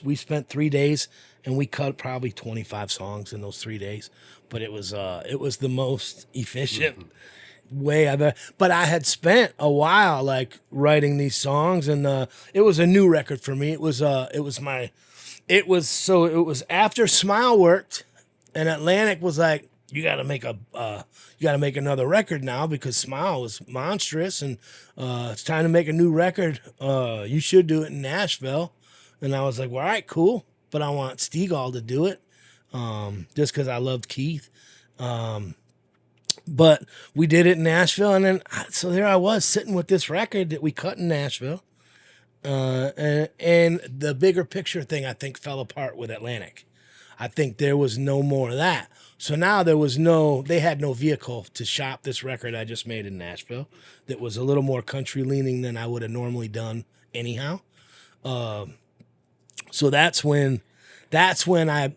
we spent 3 days, and we cut probably 25 songs in those 3 days. But it was the most efficient way I've ever. But I had spent a while like writing these songs, and it was a new record for me. It was after Smile worked, and Atlantic was like, you got to make another record now because Smile was monstrous, and it's time to make a new record. You should do it in Nashville. And I was like, well, all right, cool, but I want Stegall to do it, just because I loved Keith. But we did it in Nashville, and then so there I was sitting with this record that we cut in Nashville, and the bigger picture thing I think fell apart with Atlantic. I think there was no more of that. So now they had no vehicle to shop this record I just made in Nashville that was a little more country leaning than I would have normally done anyhow. So that's when I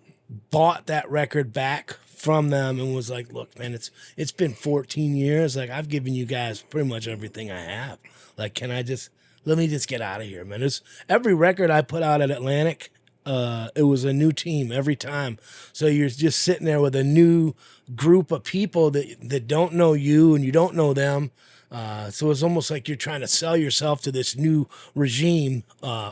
bought that record back from them and was like, look, man, it's been 14 years. Like, I've given you guys pretty much everything I have. Like, let me just get out of here, man. Every record I put out at Atlantic, it was a new team every time. So you're just sitting there with a new group of people that don't know you and you don't know them. So it's almost like you're trying to sell yourself to this new regime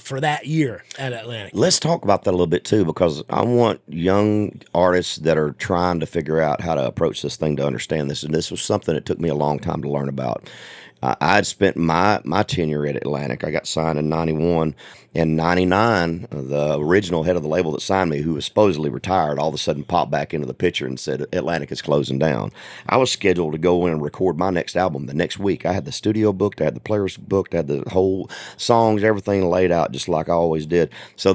for that year at Atlantic. Let's talk about that a little bit too, because I want young artists that are trying to figure out how to approach this thing to understand this. And this was something that took me a long time to learn about. I had spent my tenure at Atlantic. I got signed in 91. In 99, the original head of the label that signed me, who was supposedly retired, all of a sudden popped back into the picture and said, Atlantic is closing down. I was scheduled to go in and record my next album the next week. I had the studio booked, I had the players booked, I had the whole songs, everything laid out just like I always did. So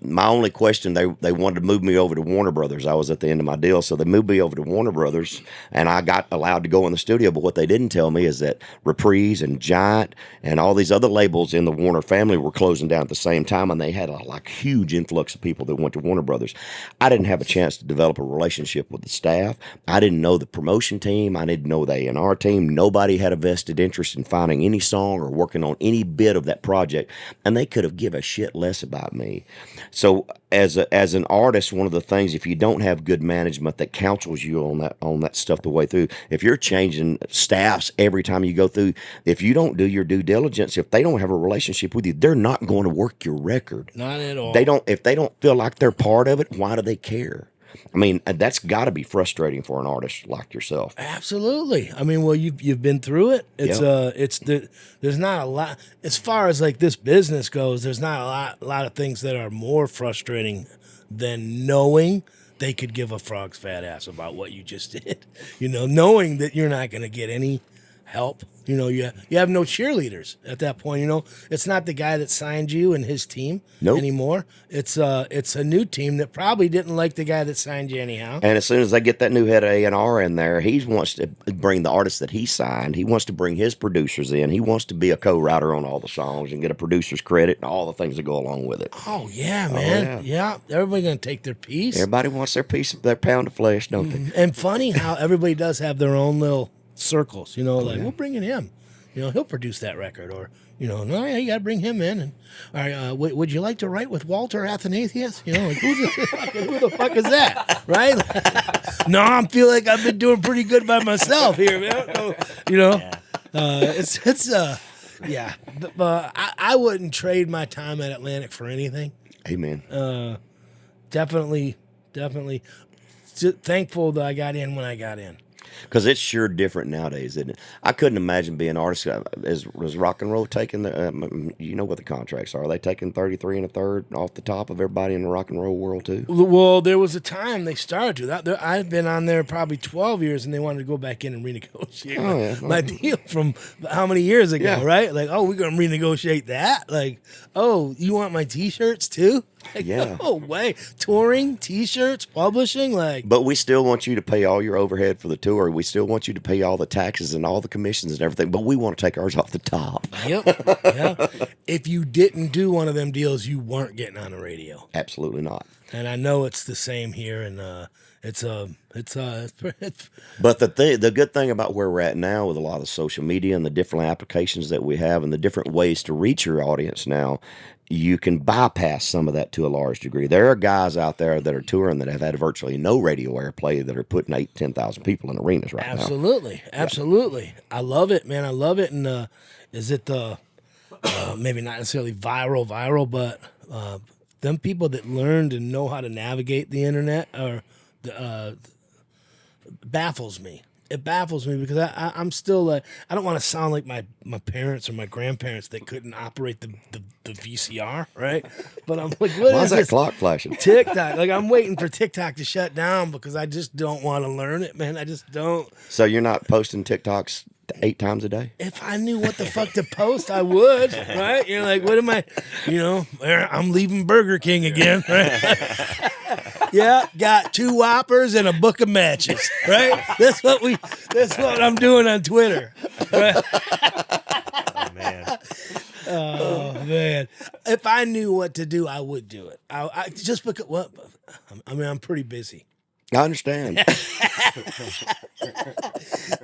my only question, they wanted to move me over to Warner Brothers. I was at the end of my deal, so they moved me over to Warner Brothers, and I got allowed to go in the studio. But what they didn't tell me is that Reprise and Giant and all these other labels in the Warner family were closing down at the same time, and they had a huge influx of people that went to Warner Brothers. I didn't have a chance to develop a relationship with the staff. I didn't know the promotion team. I didn't know the A&R team. Nobody had a vested interest in finding any song or working on any bit of that project, and they could have given a shit less about me. So as an artist, one of the things, if you don't have good management that counsels you on that stuff the way through, if you're changing staffs every time you go through, if you don't do your due diligence, if they don't have a relationship with you, they're not going to work your record. Not at all. If they don't feel like they're part of it, why do they care? I mean, that's got to be frustrating for an artist like yourself. Absolutely. I mean, well, you've been through it. There's not a lot as far as like this business goes. There's not a lot of things that are more frustrating than knowing they could give a frog's fat ass about what you just did. Knowing that you're not going to get any help. You have no cheerleaders at that point. It's not the guy that signed you and his team anymore. It's a new team that probably didn't like the guy that signed you anyhow. And as soon as they get that new head of A&R in there, he wants to bring the artists that he signed. He wants to bring his producers in. He wants to be a co-writer on all the songs and get a producer's credit and all the things that go along with it. Oh yeah, man. Yeah. Everybody's gonna take their piece. Everybody wants their piece of their pound of flesh, don't they? And funny how everybody does have their own little circles, we'll bring in him, he'll produce that record, or no, yeah, you got to bring him in. And all right, would you like to write with Walter Athanasius? Who the fuck is that, right? No, I feel like I've been doing pretty good by myself here, man. I wouldn't trade my time at Atlantic for anything. Amen. Definitely thankful that I got in when I got in. Because it's sure different nowadays, isn't it? I couldn't imagine being an artist. Was rock and roll taking what the contracts are? Are they taking 33 1/3 off the top of everybody in the rock and roll world too? Well, there was a time they started to. I've been on there probably 12 years, and they wanted to go back in and renegotiate my deal from how many years ago, right? Like, oh, we're going to renegotiate that? Like, oh, you want my T-shirts too? Like, yeah. No way. Touring, T-shirts, publishing, But we still want you to pay all your overhead for the tour. We still want you to pay all the taxes and all the commissions and everything. But we want to take ours off the top. Yep. Yeah. If you didn't do one of them deals, you weren't getting on the radio. Absolutely not. And I know it's the same here, and it's But the good thing about where we're at now with a lot of social media and the different applications that we have and the different ways to reach your audience now, you can bypass some of that to a large degree. There are guys out there that are touring that have had virtually no radio airplay that are putting 8,000 to 10,000 people in arenas right now. Absolutely. I love it, man. I love it. And is it maybe not necessarily viral, but them people that learned and know how to navigate the internet baffles me. It baffles me because I'm still like, I don't want to sound like my parents or my grandparents that couldn't operate the VCR, right? But I'm like, why is that clock flashing? TikTok. Like, I'm waiting for TikTok to shut down because I just don't want to learn it, man. I just don't. So you're not posting TikToks 8 times a day? If I knew what the fuck to post, I would, right? Like, what am I, I'm leaving Burger King again, right? Yeah, got 2 Whoppers and a book of matches, right? That's what I'm doing on Twitter, right? Oh man! If I knew what to do, I would do it. I just because. Well, I'm pretty busy. I understand.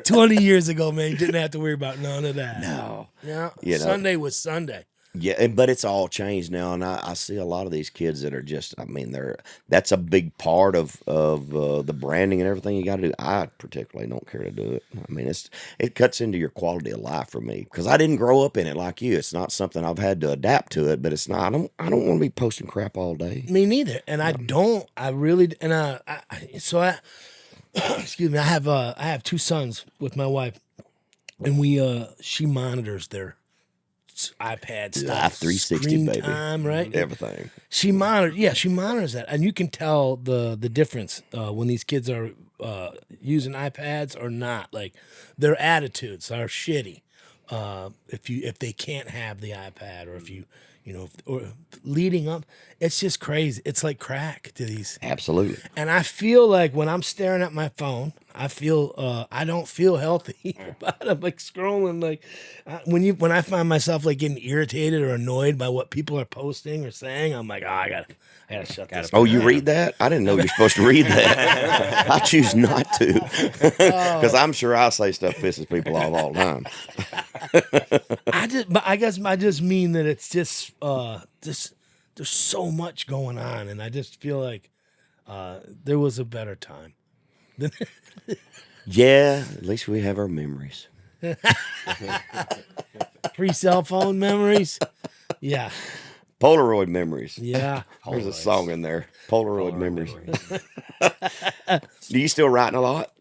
20 years ago, man, you didn't have to worry about none of that. No. Yeah. Sunday was Sunday. Yeah, but it's all changed now, and I see a lot of these kids that are just. I mean, that's a big part of the branding and everything you got to do. I particularly don't care to do it. I mean, it cuts into your quality of life for me because I didn't grow up in it like you. It's not something I've had to adapt to it, but it's not. I don't want to be posting crap all day. Me neither, and I don't. I really and I excuse me. I have two sons with my wife, and she monitors their iPad stuff, Life 360, screen baby, time, right? Everything. She monitors that, and you can tell the difference when these kids are using iPads or not. Like their attitudes are shitty if they can't have the iPad, or if or leading up, it's just crazy. It's like crack to these. Absolutely. And I feel like when I'm staring at my phone, I don't feel healthy about it. I'm like scrolling, like when I find myself like getting irritated or annoyed by what people are posting or saying, I'm like, I gotta shut this. Oh, you read that? I didn't know you're supposed to read that. I choose not to because I'm sure I say stuff pisses people off all the time. I guess I just mean that it's just there's so much going on, and I just feel like there was a better time. Yeah, at least we have our memories. Pre-cell phone memories. Yeah. Polaroid memories. Yeah. There's a song in there. Polaroid memories. Do you still writing a lot?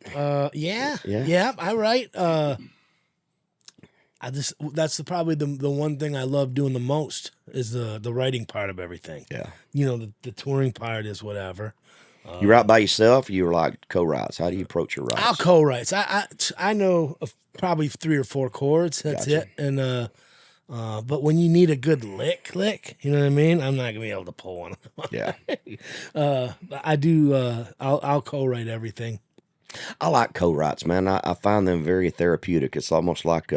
Yeah. I write. That's probably the one thing I love doing the most is the writing part of everything. Yeah. The touring part is whatever. You write by yourself? Or you like co-writes? How do you approach your writes? I'll co-writes. I know of probably 3 or 4 chords. That's Gotcha. it. And but when you need a good lick, you know what I mean? I'm not gonna be able to pull one. Yeah. But I do. I'll co-write everything. I like co-writes, man. I find them very therapeutic. It's almost like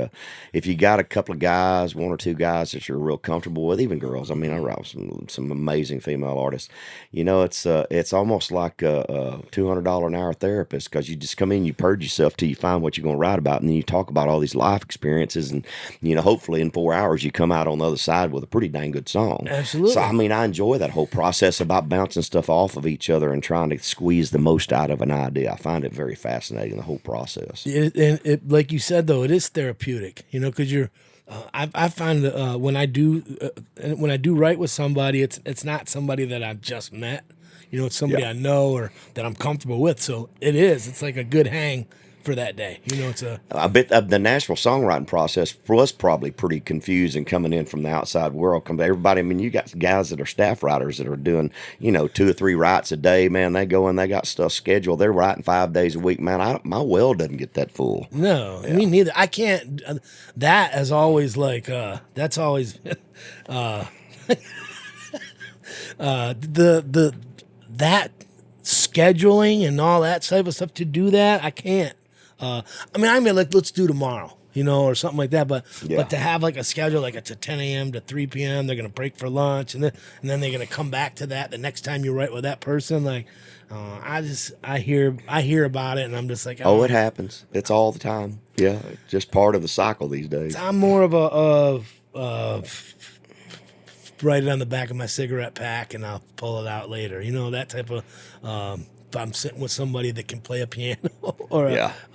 if you got a couple of guys, 1 or 2 guys that you're real comfortable with, even girls. I mean, I write with some amazing female artists. It's almost like a $200 an hour therapist because you just come in, you purge yourself till you find what you're going to write about, and then you talk about all these life experiences, and hopefully in 4 hours you come out on the other side with a pretty dang good song. Absolutely. So I mean, I enjoy that whole process about bouncing stuff off of each other and trying to squeeze the most out of an idea. I find it very fascinating, the whole process. It like you said though, it is therapeutic, because you're. I find when I do write with somebody, it's not somebody that I've just met. It's somebody I know or that I'm comfortable with. So it's like a good hang for that day. I bet the Nashville songwriting process was probably pretty confusing coming in from the outside world. Everybody, I mean, you got guys that are staff writers that are doing, 2 or 3 writes a day, man. They go and they got stuff scheduled. They're writing 5 days a week, man. My well doesn't get that full. No, me neither. I can't. That is always like, that's always, that scheduling and all that type of stuff to do that, I can't. I mean, like, let's do tomorrow, or something like that. But to have like a schedule, like it's a 10 a.m. to 3 p.m., they're going to break for lunch, and then they're going to come back to that the next time you write with that person. Like, I hear about it, and I'm just like, oh, it happens. It's all the time. Yeah, it's just part of the cycle these days. I'm more of write it on the back of my cigarette pack, and I'll pull it out later. That type of. If I'm sitting with somebody that can play a piano, or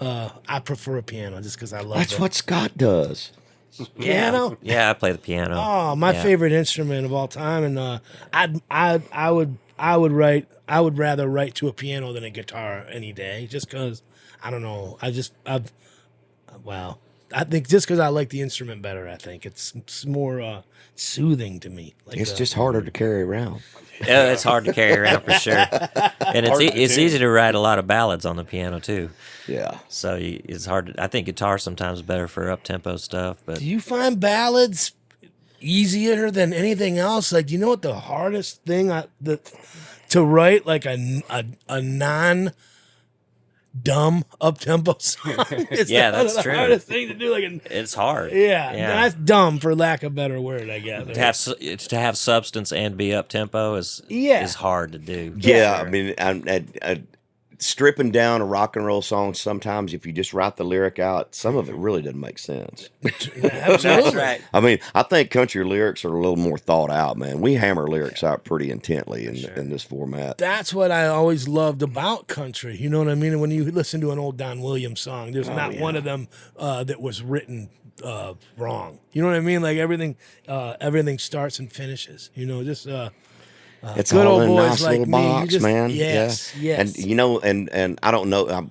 I prefer a piano just because I love. That's what Scott does. Piano? Yeah, I play the piano. Oh, my favorite instrument of all time, and I would rather write to a piano than a guitar any day, just because I don't know. I think just because I like the instrument better. I think it's more soothing to me. Like it's just harder to carry around. Yeah, it's hard to carry around for sure, and it's easy to write a lot of ballads on the piano too. Yeah. So it's hard. I think guitar sometimes better for up tempo stuff. But do you find ballads easier than anything else? Like, you know what the hardest thing to write, like a non dumb up tempo song? Yeah, that's the true. Hardest thing to do, it's hard. Yeah, that's dumb for lack of a better word, I guess. To have substance and be up tempo is hard to do. Yeah, I mean, stripping down a rock and roll song, sometimes if you just write the lyric out, some of it really doesn't make sense. That's right. I mean, I think country lyrics are a little more thought out, man. We hammer lyrics out pretty intently in this format. That's what I always loved about country. You know what I mean? When you listen to an old Don Williams song, there's not one of them that was written wrong. You know what I mean? Like everything starts and finishes. You know, just It's good all old in a boys nice like little me. box, man. Yes, yes. And you know, and I don't know.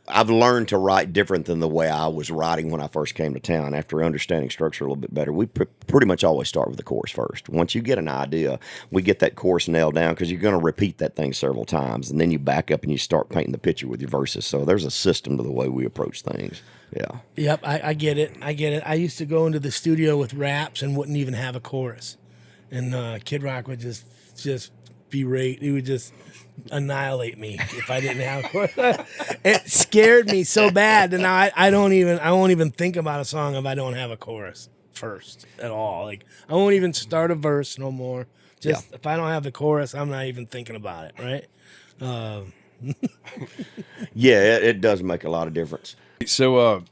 I've learned to write different than the way I was writing when I first came to town. After understanding structure a little bit better, we pretty much always start with the chorus first. Once you get an idea, we get that chorus nailed down because you're going to repeat that thing several times, and then you back up and you start painting the picture with your verses. So there's a system to the way we approach things. Yeah. Yep, I get it. I used to go into the studio with raps and wouldn't even have a chorus, and Kid Rock would just berate. He would just annihilate me if I didn't have a chorus. It scared me so bad, and now I won't even think about a song if I don't have a chorus first at all. Like I won't even start a verse no more. Just if I don't have the chorus, I'm not even thinking about it. Right? Yeah, it does make a lot of difference. So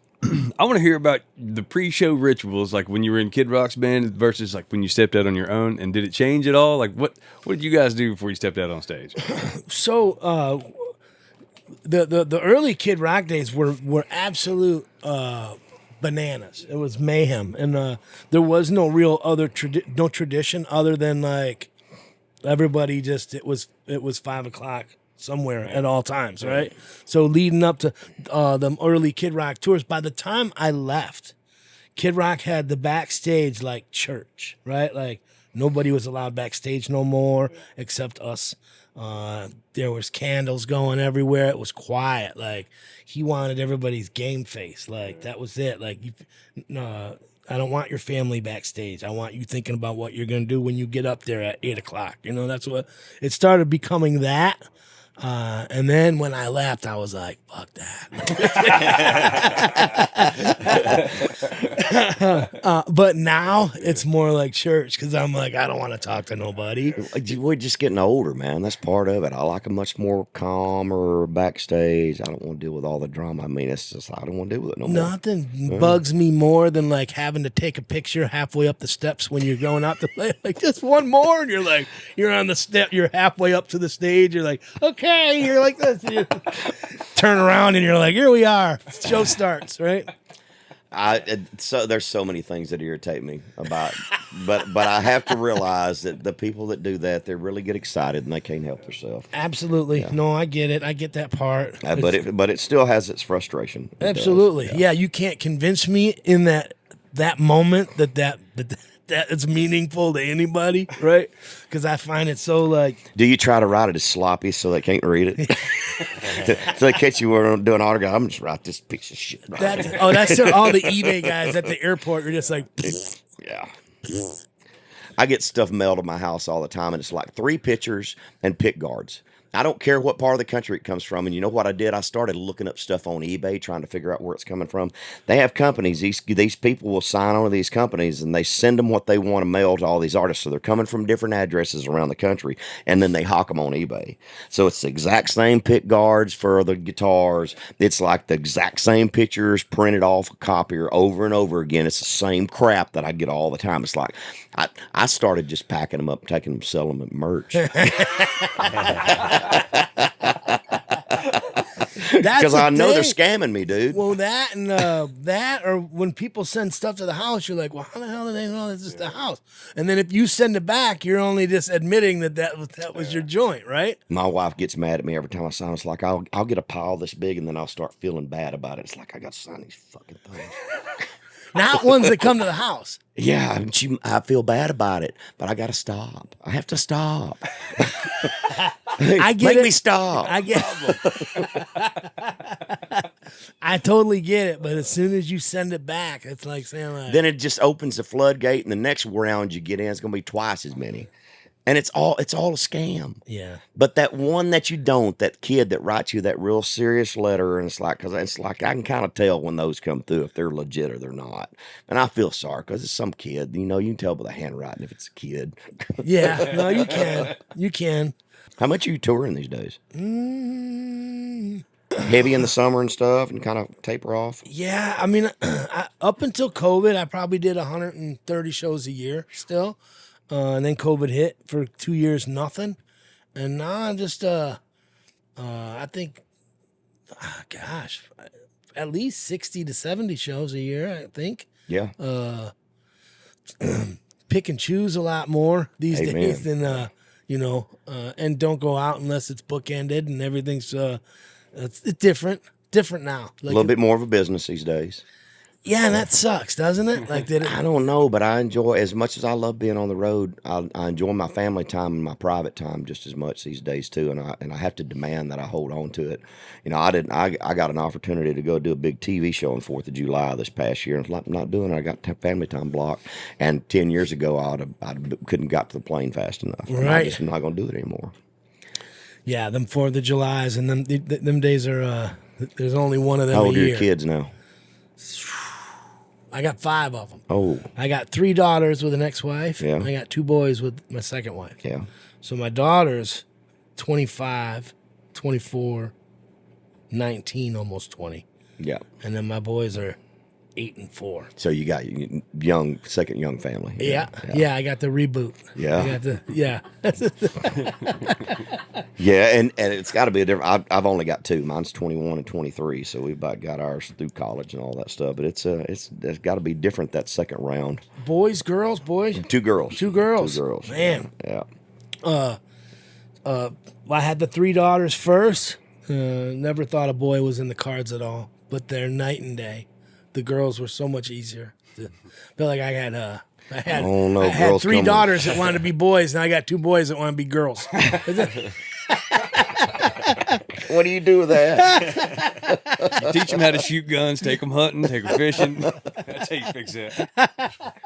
I want to hear about the pre-show rituals, like when you were in Kid Rock's band versus like when you stepped out on your own. And did it change at all? Like what did you guys do before you stepped out on stage? So the early Kid Rock days were absolute bananas. It was mayhem, and there was no real other tradition other than like everybody just it was 5 o'clock somewhere at all times, right? So leading up to the early Kid Rock tours, by the time I left, Kid Rock had the backstage like church, right? Like nobody was allowed backstage no more except us. There was candles going everywhere. It was quiet. Like he wanted everybody's game face. Like that was it. Like I don't want your family backstage. I want you thinking about what you're going to do when you get up there at 8 o'clock. You know, that's what it started becoming that. And then when I left, I was like, fuck that. But now it's more like church because I'm like, I don't want to talk to nobody. We're just getting older, man. That's part of it. I like a much more calmer backstage. I don't want to deal with all the drama. I mean, it's just, I don't want to deal with it no more. Nothing bugs me more than like having to take a picture halfway up the steps when you're going out to play. Like just one more, and you're like, you're on the step, you're halfway up to the stage. You're like, okay. You're like this. You turn around and you're like, here we are. Show starts, right? So there's so many things that irritate me about, but I have to realize that the people that do that, they really get excited and they can't help themselves. Absolutely. Yeah. No, I get it. I get that part. But it still has its frustration. It absolutely. Yeah, you can't convince me in that moment that it's meaningful to anybody, right? Because I find it so like. Do you try to write it as sloppy so they can't read it? So they catch you doing autograph. I'm just write this piece of shit. That's all the eBay guys at the airport are just like. Yeah. I get stuff mailed to my house all the time, and it's like 3 pictures and pick guards. I don't care what part of the country it comes from. And you know what I did? I started looking up stuff on eBay, trying to figure out where it's coming from. They have companies. These people will sign on to these companies, and they send them what they want to mail to all these artists. So they're coming from different addresses around the country, and then they hawk them on eBay. So it's the exact same pick guards for the guitars. It's like the exact same pictures printed off a copier over and over again. It's the same crap that I get all the time. It's like I started just packing them up, taking them, selling them at merch. Because I know they're scamming me, dude. Well, that and that, or when people send stuff to the house, you're like, well, how the hell do they know this is the house? And then if you send it back, you're only just admitting that was your joint, right? My wife gets mad at me every time I sign. It's like I'll get a pile this big, and then I'll start feeling bad about it. It's like I got to sign these fucking things. Not ones that come to the house. Yeah, I feel bad about it, but I got to stop. I have to stop. Make me stop. I get I totally get it, but as soon as you send it back, it's like saying like... Then it just opens the floodgate, and the next round you get in is going to be twice as many. And it's all a scam. Yeah. But that one that you don't, that kid that writes you that real serious letter, and it's like I can kind of tell when those come through if they're legit or they're not. And I feel sorry because it's some kid. You know, you can tell by the handwriting if it's a kid. Yeah. No, you can. You can. How much are you touring these days? heavy in the summer and stuff, and kind of taper off? Yeah, I mean, up until COVID, I probably did 130 shows a year still, and then COVID hit for 2 years, nothing, and now I'm just, I think, gosh, at least 60 to 70 shows a year, I think. Yeah. Pick and choose a lot more these Amen. days than, and don't go out unless it's bookended and everything's, it's different now. A little bit more of a business these days. Yeah, and that sucks, doesn't it? Like, I don't know, but I enjoy, as much as I love being on the road, I enjoy my family time and my private time just as much these days too. And I have to demand that I hold on to it. I got an opportunity to go do a big TV show on 4th of July this past year, and I'm not doing it. I got family time blocked. And 10 years ago, I couldn't got to the plane fast enough. Right. I'm not going to do it anymore. Yeah, them 4th of Julys and them days are, there's only one of them How a old are year. your kids now? I got 5 of them. Oh. I got 3 daughters with an ex-wife. Yeah. And I got 2 boys with my second wife. Yeah. So my daughter's 25, 24, 19, almost 20. Yeah. And then my boys are 8 and 4. So you got second young family. Yeah. I got the reboot. Yeah. I got the, yeah. Yeah, and it's got to be a different. I've only got 2. Mine's 21 and 23, so we've about got ours through college and all that stuff. But it's got to be different that second round. Boys, girls, boys. 2 girls. 2 girls. 2 girls. Man. Yeah. I had the 3 daughters first. Never thought a boy was in the cards at all, but they're night and day. The girls were so much easier. I feel like I had I had 3 daughters that wanted to be boys, and I got 2 boys that want to be girls. What do you do with that? You teach them how to shoot guns, take them hunting, take them fishing. That's how you fix that.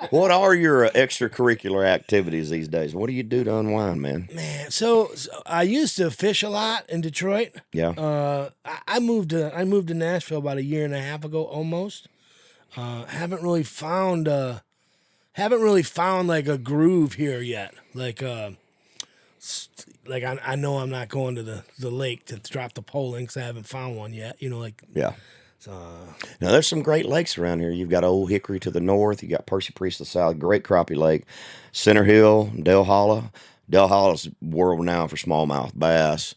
What are your extracurricular activities these days? What do you do to unwind, man? Man, so I used to fish a lot in Detroit. Yeah. I moved to Nashville about 1.5 years ago, almost. Haven't really found like a groove here yet. Like I know I'm not going to the lake to drop the pole in because I haven't found one yet. Yeah. Now there's some great lakes around here. You've got Old Hickory to the north. You got Percy Priest to the south. Great crappie lake. Center Hill, Dale Hollow. Dale Hollow's world renowned for smallmouth bass.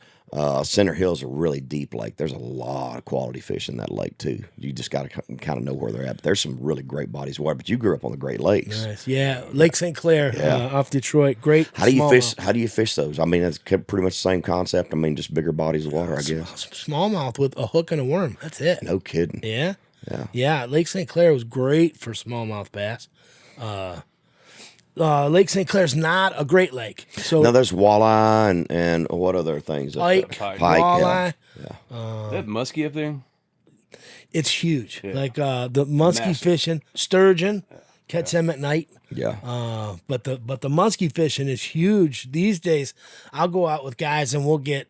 Center Hill's a really deep lake. There's a lot of quality fish in that lake too. You just got to kind of know where they're at. But there's some really great bodies of water. But you grew up on the Great Lakes. Nice. Yeah, Lake St. Clair off Detroit. Great. How do you fish? How do you fish those? I mean, it's pretty much the same concept. I mean, just bigger bodies of water, I guess. Smallmouth with a hook and a worm. That's it. No kidding. Yeah. Yeah. Yeah. Lake St. Clair was great for smallmouth bass. Lake St. Clair's not a great lake. So now there's walleye and what other things? Pike, walleye. Is that muskie up there? It's huge. Yeah. Like the muskie fishing, sturgeon, catch them at night. Yeah. But the muskie fishing is huge these days. I'll go out with guys and we'll get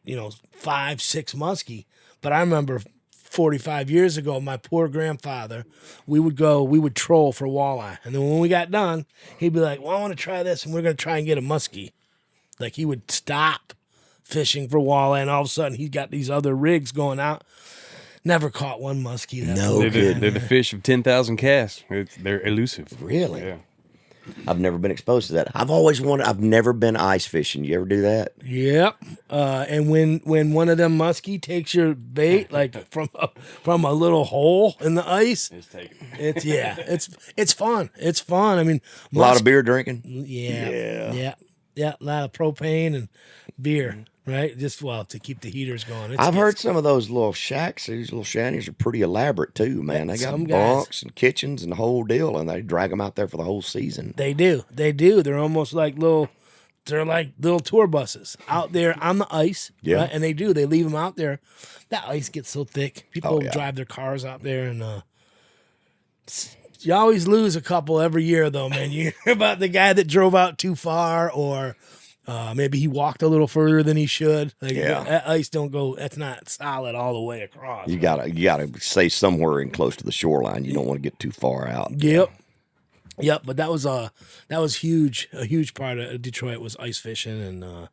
5, 6 muskie. But I remember 45 years ago, my poor grandfather, we would troll for walleye. And then when we got done, he'd be like, well, I want to try this, and we're going to try and get a muskie. Like, he would stop fishing for walleye, and all of a sudden, he's got these other rigs going out. Never caught one muskie. They're the fish of 10,000 casts. They're elusive. Really? Yeah. I've never been exposed to that. I've never been ice fishing. You ever do that? Yep. And when one of them muskie takes your bait, like from a little hole in the ice, It's taken. It's fun. It's fun. I mean, A lot of beer drinking. Yeah. A lot of propane and beer. Right, just to keep the heaters going. I've heard some of those little shacks, these little shanties are pretty elaborate too, man. They got bunks and kitchens and the whole deal, and they drag them out there for the whole season. They do. They're almost like little tour buses out there on the ice. Yeah, right? And they leave them out there. That ice gets so thick. People drive their cars out there, and you always lose a couple every year, though, man. You hear about the guy that drove out too far, or maybe he walked a little further than he should. That ice don't go. That's not solid all the way across. You gotta stay somewhere in close to the shoreline. You don't want to get too far out. Yep. But that was huge. A huge part of Detroit was ice fishing, and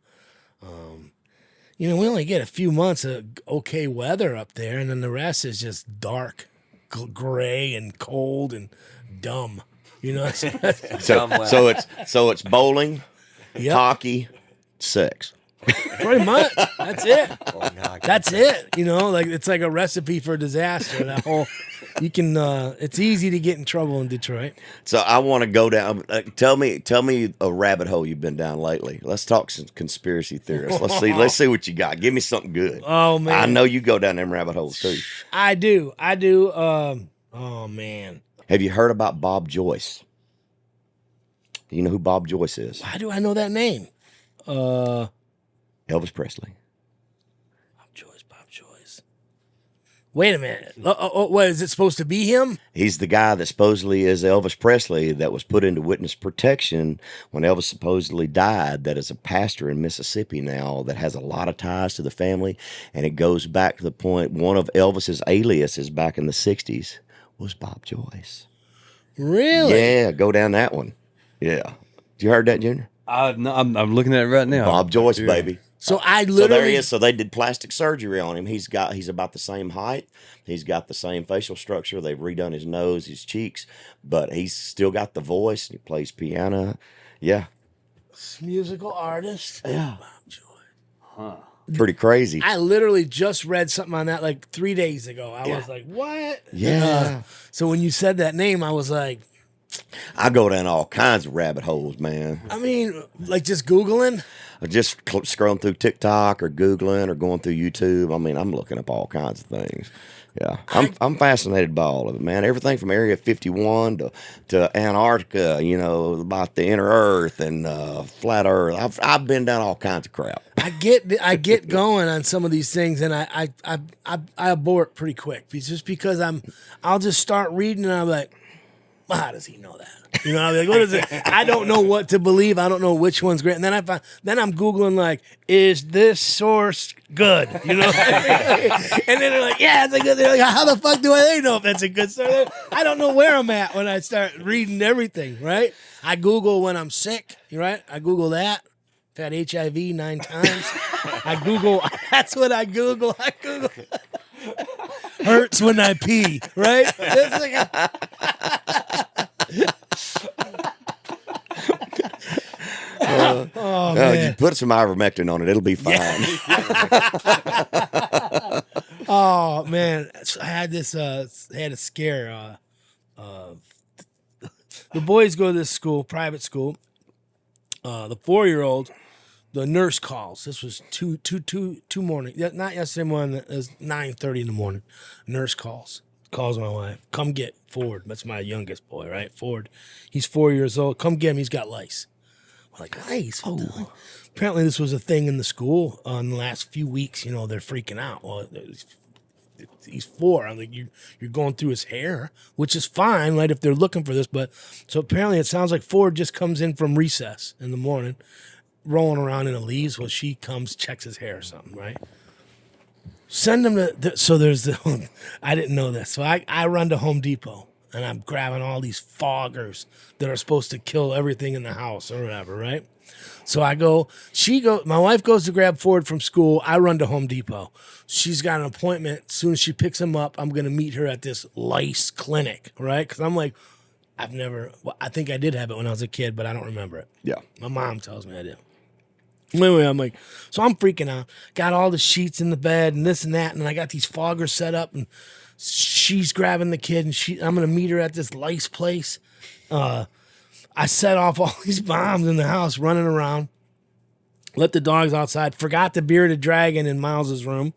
we only get a few months of okay weather up there, and then the rest is just dark, gray, and cold and dumb. So it's bowling, Yep. hockey, sex. Pretty much. That's it. Oh, God. That's it. Like it's like a recipe for disaster. That whole, it's easy to get in trouble in Detroit. So I want to go down. Tell me a rabbit hole you've been down lately. Let's talk some conspiracy theorists. Let's see what you got. Give me something good. Oh man, I know you go down them rabbit holes too. I do. Oh man, have you heard about Bob Joyce? Do you know who Bob Joyce is? Why do I know that name? Elvis Presley. Bob Joyce. Wait a minute. What is it supposed to be him? He's the guy that supposedly is Elvis Presley that was put into witness protection when Elvis supposedly died, that is a pastor in Mississippi now that has a lot of ties to the family. And it goes back to the point, one of Elvis's aliases back in the 60s was Bob Joyce. Really? Yeah, go down that one. Yeah. You heard that, Junior? No, I'm looking at it right now. Bob Joyce, baby. So I literally. So there he is. So they did plastic surgery on him. He's about the same height. He's got the same facial structure. They've redone his nose, his cheeks, but he's still got the voice. He plays piano. Yeah. Musical artist. Yeah. Bob Joyce. Huh. Pretty crazy. I literally just read something on that like 3 days ago. I was like, what? Yeah. So when you said that name, I was like, I go down all kinds of rabbit holes, man. I mean, like just Googling. Just scrolling through TikTok or Googling or going through YouTube. I mean, I'm looking up all kinds of things. Yeah, I'm fascinated by all of it, man. Everything from Area 51 to Antarctica, about the inner Earth and flat Earth. I've been down all kinds of crap. I get going on some of these things, and I abort pretty quick, just because I'll just start reading and I'm like, well, how does he know that? I'm like, what is it? I don't know what to believe. I don't know which one's great. And then I'm Googling like, is this source good? And then they're like, yeah, it's a good. They're like, how the fuck do they know if that's a good source? I don't know where I'm at when I start reading everything. Right? I Google when I'm sick. Right? I Google that. I've had HIV 9 times. I Google. That's what I Google. I Google. Hurts when I pee. Right? It's like man. You put some ivermectin on it, it'll be fine. Yeah. Oh man, so I had this. Had a scare. The boys go to this school, private school. The 4-year-old, the nurse calls. This was two morning. Not yesterday morning. It was 9:30 in the morning. Nurse calls my wife. Come get Ford. That's my youngest boy, right? Ford. He's 4 years old. Come get him. He's got lice. I'm like, lice? Oh. Apparently this was a thing in the school in the last few weeks. They're freaking out. Well, he's 4. I'm like, you're going through his hair, which is fine, right, if they're looking for this. But so apparently it sounds like Ford just comes in from recess in the morning, rolling around in the leaves. Well, she comes, checks his hair or something, right? Send him to, so there's the, I didn't know this. So I run to Home Depot and I'm grabbing all these foggers that are supposed to kill everything in the house or whatever, right? So my wife goes to grab Ford from school. I run to Home Depot. She's got an appointment. As soon as she picks him up, I'm going to meet her at this lice clinic, right? Because I'm like, I think I did have it when I was a kid, but I don't remember it. Yeah. My mom tells me I did. Anyway, I'm like, so I'm freaking out. Got all the sheets in the bed and this and that, and I got these foggers set up, and she's grabbing the kid, and I'm going to meet her at this lice place. I set off all these bombs in the house, running around. Let the dogs outside. Forgot the bearded dragon in Miles's room.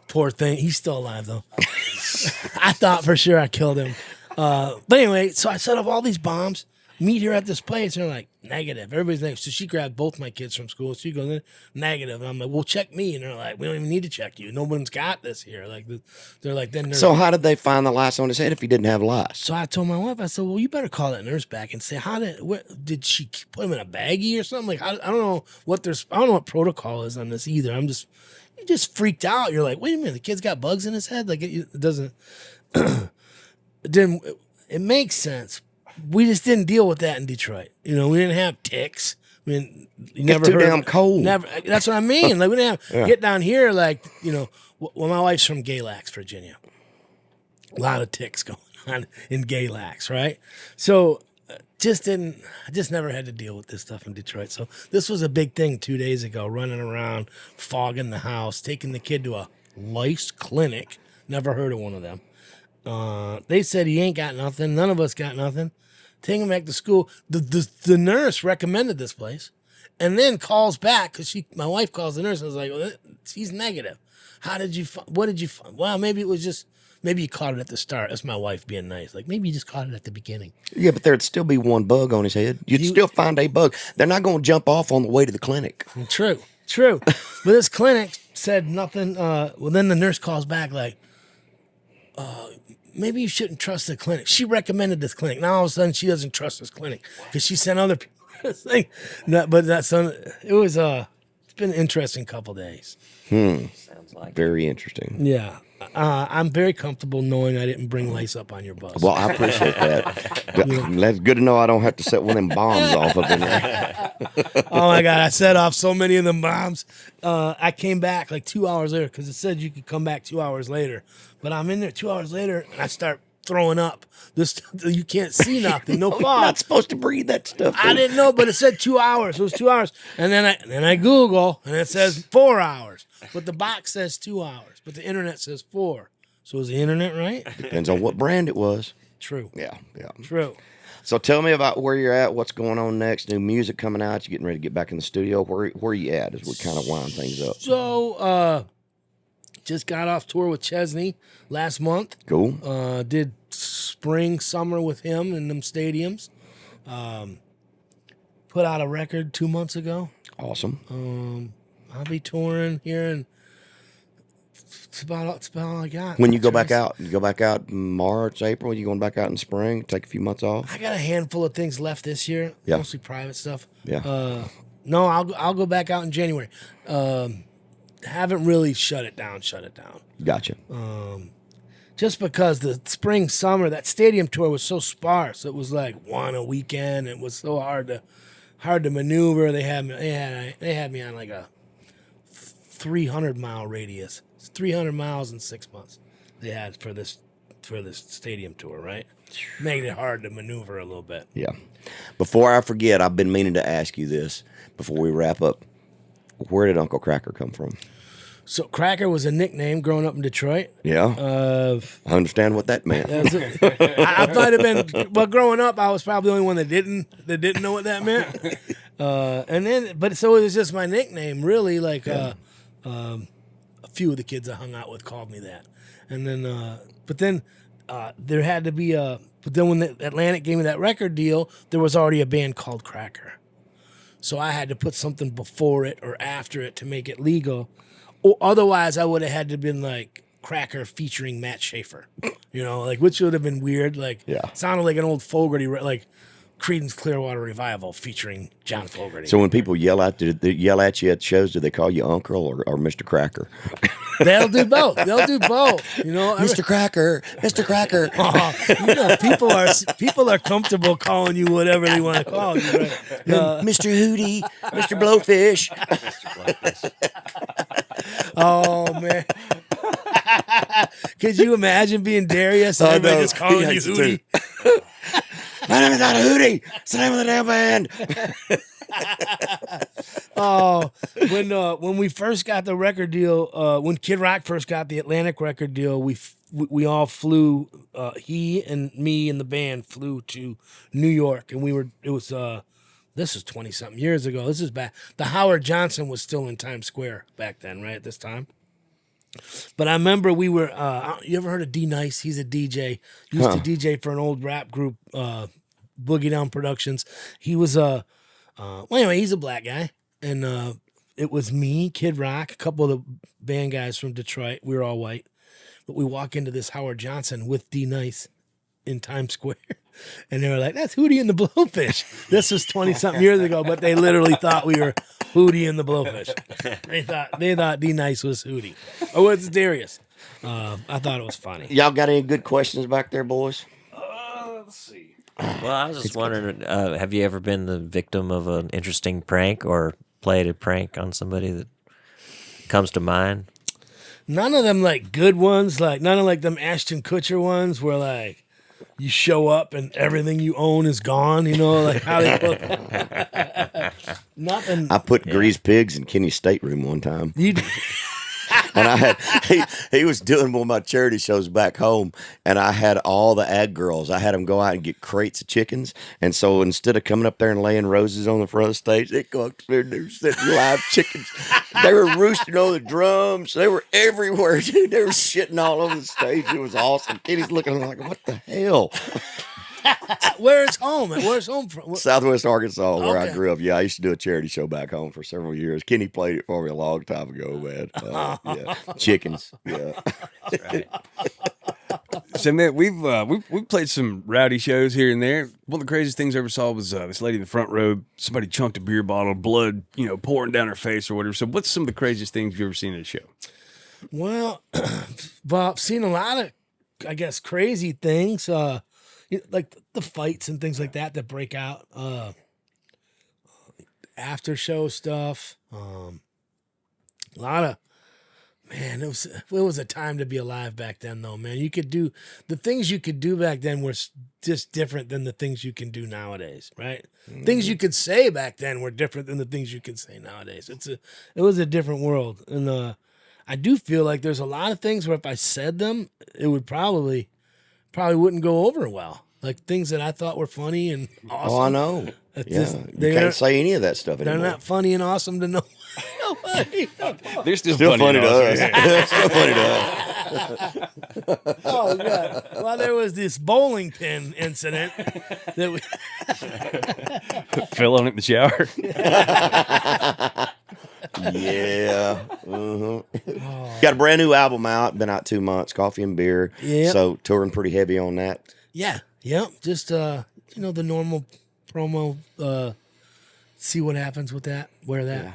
Poor thing. He's still alive, though. I thought for sure I killed him. But anyway, so I set off all these bombs. Meet her at this place. And they're like, negative. Everybody's negative. So she grabbed both my kids from school. She goes in, negative. And I'm like, well, check me. And they're like, we don't even need to check you. No one's got this here. Like, they're like, then. So how did they find the lice on his head if he didn't have lice? So I told my wife, I said, well, you better call that nurse back and say, did she put him in a baggie or something? Like, I don't know I don't know what protocol is on this either. You just freaked out. You're like, wait a minute, the kid's got bugs in his head. Like, it doesn't. It makes sense. We just didn't deal with that in Detroit. We didn't have ticks. I mean, you It's never too heard damn cold. Never. That's what I mean. Like we didn't have, get down here. Like well, my wife's from Galax, Virginia. A lot of ticks going on in Galax, right? So I just never had to deal with this stuff in Detroit. So this was a big thing 2 days ago, running around, fogging the house, taking the kid to a lice clinic. Never heard of one of them. They said he ain't got nothing. None of us got nothing. Take him back to school. The nurse recommended this place, and then calls back because my wife calls the nurse and was like, well, "He's negative. How did you? What did you? Well, maybe it was just maybe you caught it at the start." That's my wife being nice. Like maybe you just caught it at the beginning. Yeah, but there's still be one bug on his head. You'd still find a bug. They're not going to jump off on the way to the clinic. True. But this clinic said nothing. Well, then the nurse calls back like, maybe you shouldn't trust the clinic. She recommended this clinic. Now all of a sudden she doesn't trust this clinic because she sent other people to this thing. It was it's been an interesting couple days. Sounds like Very interesting. Yeah. I'm very comfortable knowing I didn't bring lice up on your bus. Well, I appreciate that. That's good to know I don't have to set one of them bombs off up in there. Oh my God, I set off so many of them bombs. I came back like 2 hours later because it said you could come back 2 hours later. But I'm in there 2 hours later and I start throwing up. You can't see nothing, no You're fog. not supposed to breathe that stuff. I didn't know, but it said 2 hours. It was 2 hours. And then I Google and it says 4 hours. But the box says 2 hours. But the internet says 4. So is the internet right? Depends on what brand it was. True. Yeah. True. So tell me about where you're at, what's going on next, new music coming out, you getting ready to get back in the studio. Where you at as we kind of wind things up? So, just got off tour with Chesney last month. Cool. Did spring, summer with him in them stadiums. Put out a record 2 months ago. Awesome. I'll be touring here, and it's about all I got. When you go back out, in March, April, you going back out in spring, take a few months off? I got a handful of things left this year, Yeah. mostly private stuff. Yeah. No, I'll go back out in January. Haven't really shut it down. Gotcha. Just because the spring, summer, that stadium tour was so sparse. It was like one a weekend. It was so hard to maneuver. They had me on like a 300-mile radius. It's 300 miles in 6 months they had for this stadium tour, right? Making it hard to maneuver a little bit. Yeah. Before I forget, I've been meaning to ask you this before we wrap up. Where did Uncle Kracker come from? So Kracker was a nickname growing up in Detroit. Yeah. I understand what that meant. I might have been, but growing up, I was probably the only one that didn't know what that meant. But so it was just my nickname, really. Like a few of the kids I hung out with called me that, and then, there had to be But then when the Atlantic gave me that record deal, there was already a band called Kracker, so I had to put something before it or after it to make it legal. Or otherwise, I would have had to been like Kracker featuring Matt Schaefer, which would have been weird. Sounded like an old Fogerty, like Creedence Clearwater Revival featuring John Fogerty. So when people yell at you at shows, do they call you Uncle or Mr. Kracker? They'll do both. Mr. Kracker, Mr. Kracker. People are comfortable calling you whatever they want to call you. Right? Mr. Hootie, Mr. Blowfish. Oh man. Could you imagine being Darius and everybody just calling you Hootie? My name is not Hootie. It's the name of the damn band. Oh, when we first got the record deal, when Kid Rock first got the Atlantic record deal, we all flew. He and me and the band flew to New York, and this was 20-something years ago. This is back. The Howard Johnson was still in Times Square back then, right at this time. But I remember we were. You ever heard of D Nice? He's a DJ. Used to DJ for an old rap group, Boogie Down Productions. He was anyway, he's a black guy, and it was me, Kid Rock, a couple of the band guys from Detroit. We were all white, but we walk into this Howard Johnson with D Nice in Times Square. And they were like, "That's Hootie and the Blowfish." This was 20-something years ago, but they literally thought we were Hootie and the Blowfish. They thought D Nice was Hootie. Or was it Darius? I thought it was funny. Y'all got any good questions back there, boys? Let's see. Well, I was just wondering, have you ever been the victim of an interesting prank or played a prank on somebody that comes to mind? None of them like good ones, like none of like them Ashton Kutcher ones where like you show up and everything you own is gone, you know, like how they put nothing. I put greased pigs in Kenny's stateroom one time. You And I had he was doing one of my charity shows back home, and I had all the ag girls. I had them go out and get crates of chickens, and so instead of coming up there and laying roses on the front of the stage, they go up there and they were setting live chickens. They were roosting on the drums. They were everywhere, dude. They were shitting all over the stage. It was awesome. Kenny's looking like, what the hell? Where's home? Where's home from? Southwest Arkansas, where I Okay. grew up. Yeah, I used to do a charity show back home for several years. Kenny played it for me a long time ago, man. Yeah, chickens. Yeah. So man, we've played some rowdy shows here and there. One of the craziest things I ever saw was this lady in the front row. Somebody chunked a beer bottle, blood, pouring down her face or whatever. So what's some of the craziest things you've ever seen at a show? Well, I've seen a lot of, I guess, crazy things. Like the fights and things like that break out. After show stuff. A lot of, man, it was a time to be alive back then, though, man. You could do the things you could do back then were just different than the things you can do nowadays, right? Things you could say back then were different than the things you can say nowadays. It was a different world, and I do feel like there's a lot of things where if I said them, it would probably wouldn't go over well. Like things that I thought were funny and awesome. Oh, I know. It's You can't say any of that stuff They're anymore. not funny and awesome to know. Nobody. They're still Still funny funny to us. Yeah. Still funny to us. Oh, God. Well, there was this bowling pin incident that we. Fell on it in the shower. Yeah. Got a brand new album out. Been out 2 months. Coffee and beer. Yep. So touring pretty heavy on that. Yeah. Yep. Just, the normal promo. See what happens with that. Wear that.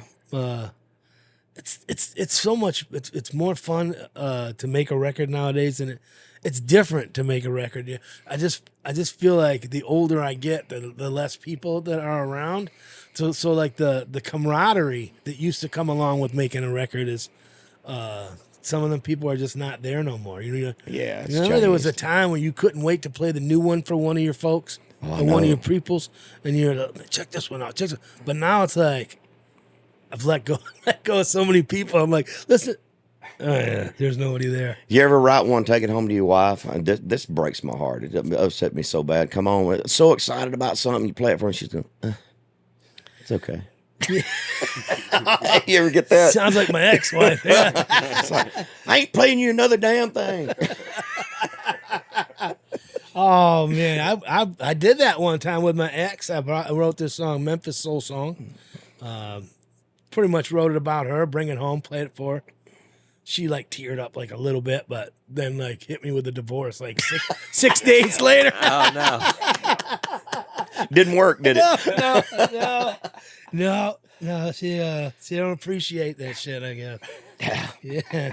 It's so much. It's more fun to make a record nowadays, and it's different to make a record. Yeah. I just feel like the older I get, the less people that are around. So like the camaraderie that used to come along with making a record is some of them people are just not there no more. Yeah. It's Remember there was a changed. time when you couldn't wait to play the new one for one of your folks I or one of know. your peoples, and you're like, check this one out, check this. But now it's like I've let go of so many people. I'm like, listen, oh yeah, there's nobody there. You ever write one, take it home to your wife? And this breaks my heart. It upset me so bad. Come on, we're so excited about something. You play it for her, and she's going, it's okay. You ever get that? Sounds like my ex-wife. Yeah. It's like, I ain't playing you another damn thing. Oh man, I did that one time with my ex. I wrote this song, Memphis Soul Song. Pretty much wrote it about her, bring it home, played it for her. She like teared up like a little bit, but then like hit me with a divorce like 6 days later. Oh no! Didn't work, did it? No. She don't appreciate that shit, I guess. Yeah.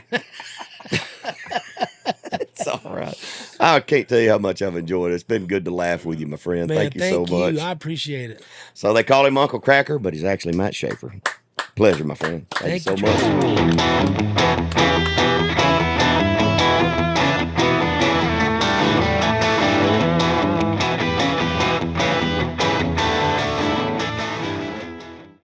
It's all right. I can't tell you how much I've enjoyed it. It's been good to laugh with you, my friend. Man, Thank you so much. I appreciate it. So they call him Uncle Kracker, but he's actually Matt Schaefer. Pleasure, my friend. Thank you so much.